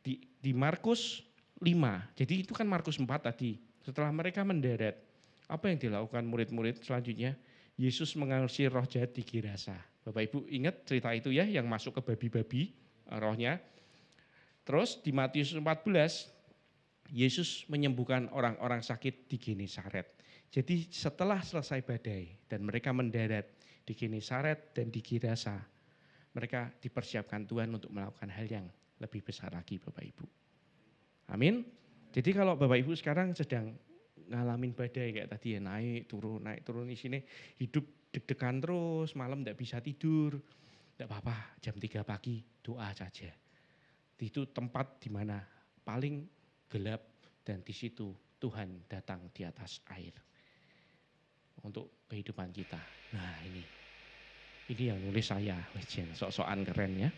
Di Markus 5, jadi itu kan Markus 4 tadi. Setelah mereka mendarat, apa yang dilakukan murid-murid selanjutnya? Yesus mengusir roh jahat di Gerasa. Bapak Ibu ingat cerita itu ya, yang masuk ke babi-babi rohnya. Terus di Matius 14, Yesus menyembuhkan orang-orang sakit di Genesaret. Jadi setelah selesai badai dan mereka mendarat di Genesaret dan di Gerasa, mereka dipersiapkan Tuhan untuk melakukan hal yang lebih besar lagi Bapak Ibu. Amin. Jadi kalau Bapak Ibu sekarang sedang ngalamin badai kayak tadi ya, naik turun di sini, hidup deg-degan terus, malam tidak bisa tidur, tidak apa-apa, jam 3 pagi doa saja. Itu tempat di mana paling gelap dan di situ Tuhan datang di atas air untuk kehidupan kita. Nah ini yang nulis saya, sok-sokan keren ya.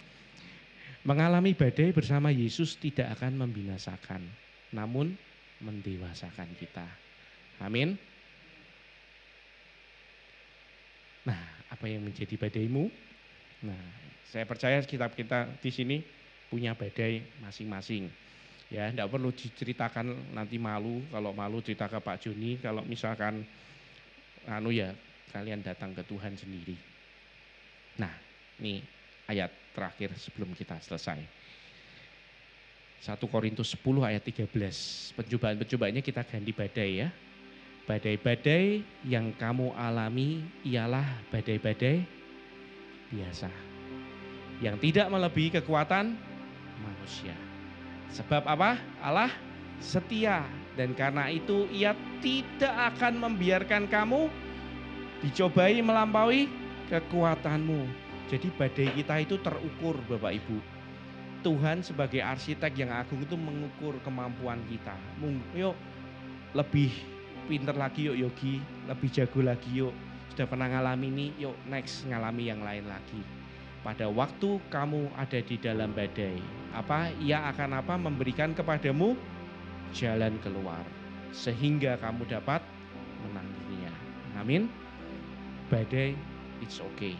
Mengalami badai bersama Yesus tidak akan membinasakan, namun mendewasakan kita. Amin. Nah, apa yang menjadi badaimu? Nah, saya percaya kitab kita di sini punya badai masing-masing. Ya, enggak perlu diceritakan nanti malu, kalau malu cerita ke Pak Joni, kalau misalkan kalian datang ke Tuhan sendiri. Nah, ini ayat terakhir sebelum kita selesai. 1 Korintus 10 ayat 13. Pencobaan-pencobaannya kita ganti badai ya. Badai-badai yang kamu alami ialah badai-badai biasa. Yang tidak melebihi kekuatan manusia. Sebab apa? Allah setia dan karena itu ia tidak akan membiarkan kamu dicobai melampaui kekuatanmu. Jadi badai kita itu terukur Bapak Ibu. Tuhan sebagai arsitek yang agung itu mengukur kemampuan kita. Yuk lebih pinter lagi yuk Yogi, lebih jago lagi yuk. Sudah pernah ngalami ini, yuk next ngalami yang lain lagi. Pada waktu kamu ada di dalam badai, ia akan memberikan kepadamu jalan keluar. Sehingga kamu dapat menangguhnya. Amin. Badai, it's okay.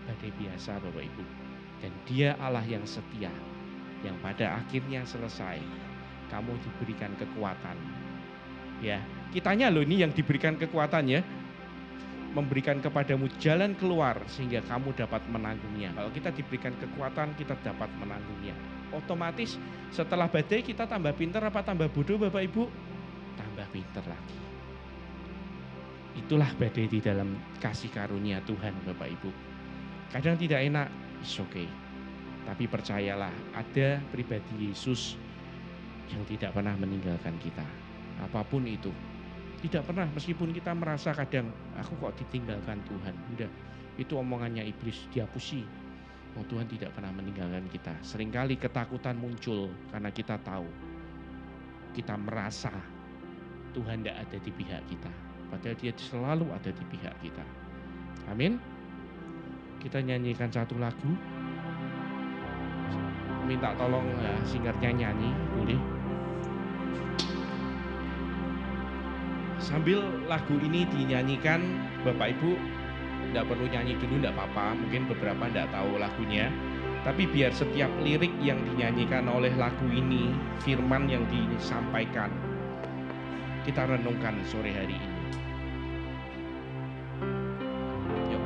Badai biasa Bapak Ibu. Dan dia Allah yang setia, yang pada akhirnya selesai, kamu diberikan kekuatan. Ya, kitanya loh ini yang diberikan kekuatan ya, memberikan kepadamu jalan keluar sehingga kamu dapat menanggungnya. Kalau kita diberikan kekuatan, kita dapat menanggungnya. Otomatis setelah badai kita tambah pintar apa tambah bodoh Bapak Ibu? Tambah pintar lagi. Itulah badai di dalam kasih karunia Tuhan Bapak Ibu. Kadang tidak enak, it's okay. Tapi percayalah, ada pribadi Yesus yang tidak pernah meninggalkan kita. Apapun itu. Tidak pernah, meskipun kita merasa kadang, aku kok ditinggalkan Tuhan. Udah, itu omongannya iblis, dihapusi. Oh, Tuhan tidak pernah meninggalkan kita. Seringkali ketakutan muncul karena kita tahu, kita merasa Tuhan tidak ada di pihak kita. Padahal dia selalu ada di pihak kita. Amin. Kita nyanyikan satu lagu. Minta tolong ya, singernya nyanyi, boleh. Sambil lagu ini dinyanyikan, Bapak Ibu tidak perlu nyanyi dulu, tidak apa-apa. Mungkin beberapa tidak tahu lagunya. Tapi biar setiap lirik yang dinyanyikan oleh lagu ini, firman yang disampaikan, kita renungkan sore hari ini. Yuk.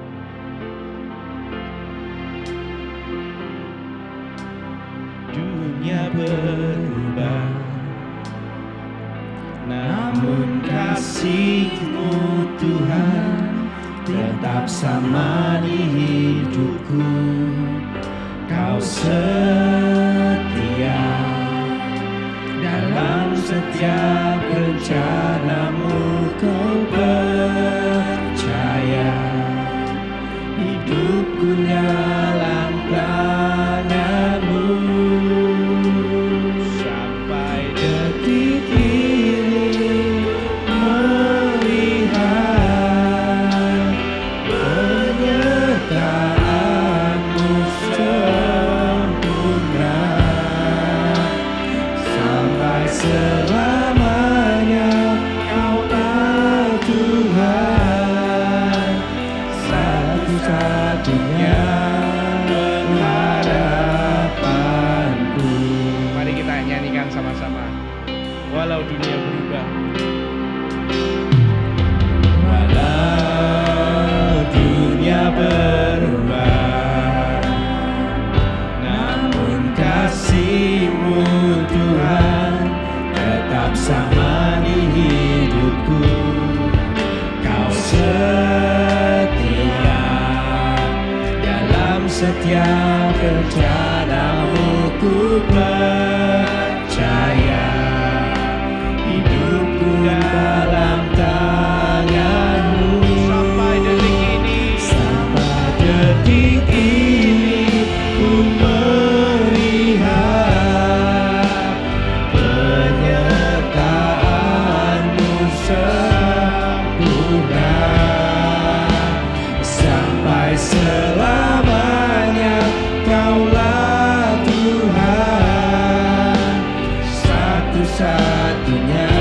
Dunia berubah, namun kasih-Mu Tuhan tetap sama di hidupku. Kau setia dalam setiap rencana-Mu. Kau percaya hidupku dalam tangan-Mu. Sampai detik ini melihat penyertaan-Mu sempurna. Sampai selamanya Kaulah Tuhan, satu-satunya pengharapanku. Mari kita nyanyikan sama-sama. Walau dunia berubah, walau dunia berubah, namun kasih-Mu Tuhan tetap sama di hidupku. Kau setia dalam setiap rencana-Mu. Ku percaya hidupku dalam tangan-Mu. Sampai detik ini, sampai detik ini ku melihat penyertaan-Mu sempurna. Sampai selamanya Kaulah Tuhan, satu-satunya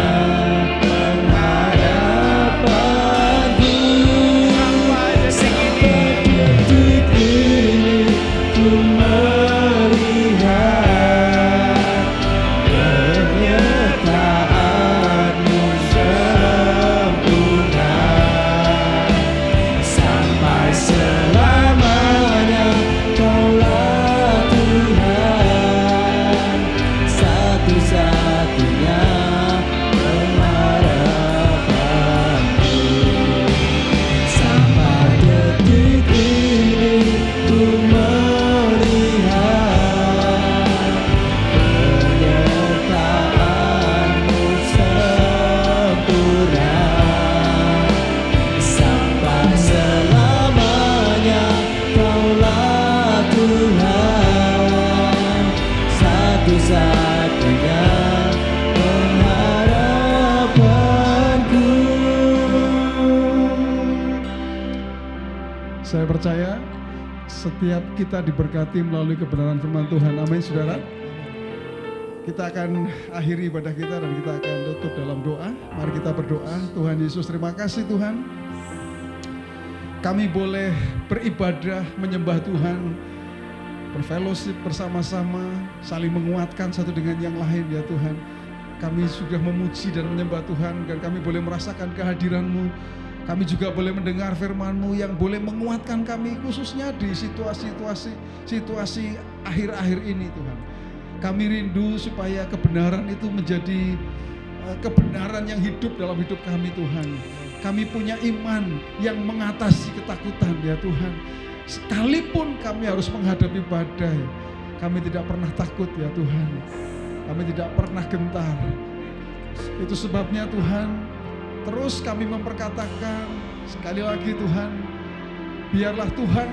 pengharapanku. Sampai detik ini ku melihat penyertaan-Mu sempurna. Sampai selamanya Kaulah Tuhan, satu-satunya pengharapanku. Sampai detik ini ku melihat penyertaan-Mu sempurna. Sampai selamanya Kaulah Tuhan, satu-satunya pengharapanku. Saya percaya setiap kita diberkati melalui kebenaran firman Tuhan. Amin, saudara. Kita akan akhiri ibadah kita dan kita akan tutup dalam doa. Mari kita berdoa. Tuhan Yesus, terima kasih Tuhan. Kami boleh beribadah, menyembah Tuhan, berfellowship bersama-sama, saling menguatkan satu dengan yang lain ya Tuhan. Kami sudah memuji dan menyembah Tuhan dan kami boleh merasakan kehadiran-Mu. Kami juga boleh mendengar firman-Mu yang boleh menguatkan kami khususnya di situasi akhir-akhir ini Tuhan. Kami rindu supaya kebenaran itu menjadi kebenaran yang hidup dalam hidup kami Tuhan. Kami punya iman yang mengatasi ketakutan ya Tuhan. Sekalipun kami harus menghadapi badai, kami tidak pernah takut ya Tuhan. Kami tidak pernah gentar. Itu sebabnya Tuhan, terus kami memperkatakan sekali lagi Tuhan, biarlah Tuhan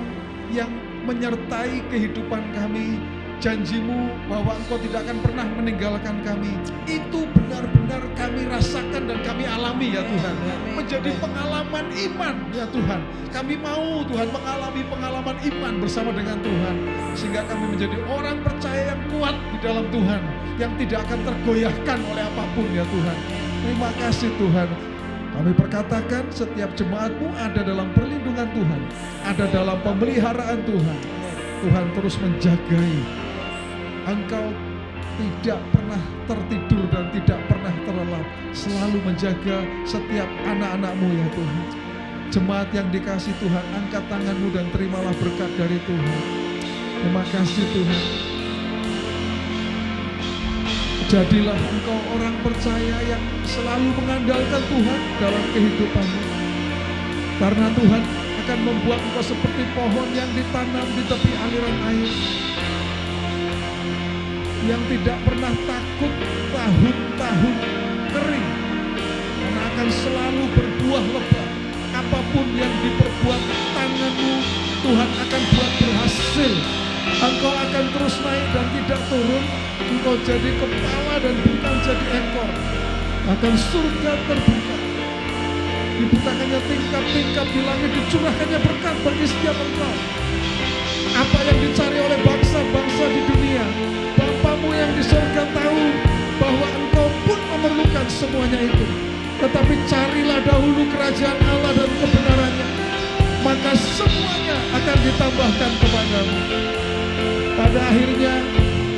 yang menyertai kehidupan kami. Janji-Mu bahwa Engkau tidak akan pernah meninggalkan kami, itu benar-benar kami rasakan dan kami alami ya Tuhan. Menjadi pengalaman iman ya Tuhan. Kami mau Tuhan mengalami pengalaman iman bersama dengan Tuhan, sehingga kami menjadi orang percaya yang kuat di dalam Tuhan, yang tidak akan tergoyahkan oleh apapun ya Tuhan. Terima kasih Tuhan. Kami perkatakan setiap jemaat-Mu ada dalam perlindungan Tuhan, ada dalam pemeliharaan Tuhan. Tuhan terus menjagai. Engkau tidak pernah tertidur dan tidak pernah terlelap, selalu menjaga setiap anak-anak-Mu ya Tuhan. Jemaat yang dikasih Tuhan, angkat tangan-Mu dan terimalah berkat dari Tuhan. Terima kasih Tuhan. Jadilah Engkau orang percaya yang selalu mengandalkan Tuhan dalam kehidupan-Mu. Karena Tuhan akan membuat Engkau seperti pohon yang ditanam di tepi aliran air, yang tidak pernah takut tahun-tahun kering, karena akan selalu berbuah lebat. Apapun yang diperbuat tangan-Mu, Tuhan akan buat berhasil. Engkau akan terus naik dan tidak turun. Engkau jadi kepala dan bukan jadi ekor. Akan surga terbuka, dibukakannya tingkap-tingkap di langit, dicurahkannya berkat bagi setiap engkau. Apa yang dicari oleh bangsa-bangsa di dunia, Bapamu yang di surga tahu bahwa engkau pun memerlukan semuanya itu. Tetapi carilah dahulu kerajaan Allah dan kebenarannya, maka semuanya akan ditambahkan kepadamu. Pada akhirnya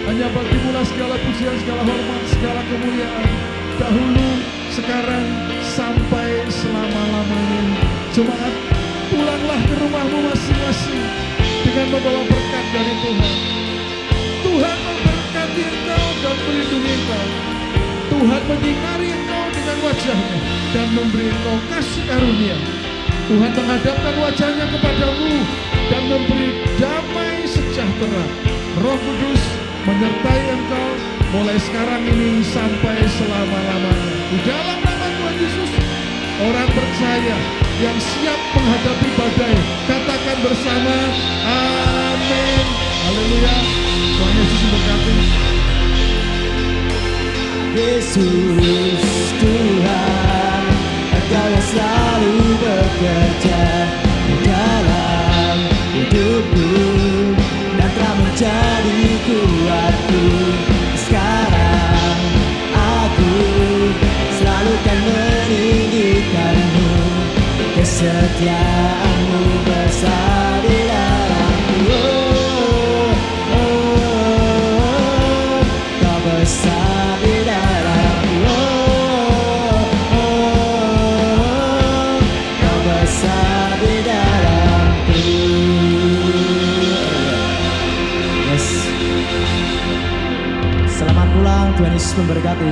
hanya bagimu-lah segala pujian, segala hormat, segala kemuliaan, dahulu, sekarang, sampai selama-lamanya. Jemaat, pulanglah ke rumahmu masing-masing dengan membawa berkat dari Tuhan. Tuhan memberkati engkau dan melindungi engkau. Tuhan menyinari engkau dengan wajahnya dan memberi engkau kasih karunia. Tuhan menghadapkan wajahnya kepadamu dan memberi damai sejahtera. Roh Kudus menyertai engkau mulai sekarang ini sampai selama-lamanya. Di dalam nama Tuhan Yesus, orang percaya yang siap menghadapi badai, katakan bersama, amin. Haleluya. Tuhan Yesus memberkati. Yesus Tuhan, Engkau yang selalu bekerja di dalam hidupku dan telah menjadi kuatku. Sekarang aku selalu kan meninggikanmu, kesetiaan-Mu besar di dalamku. Kau besar di dalamku. Kau besar di dalamku. Yes. Selamat pulang, Tuhan Yesus memberkati.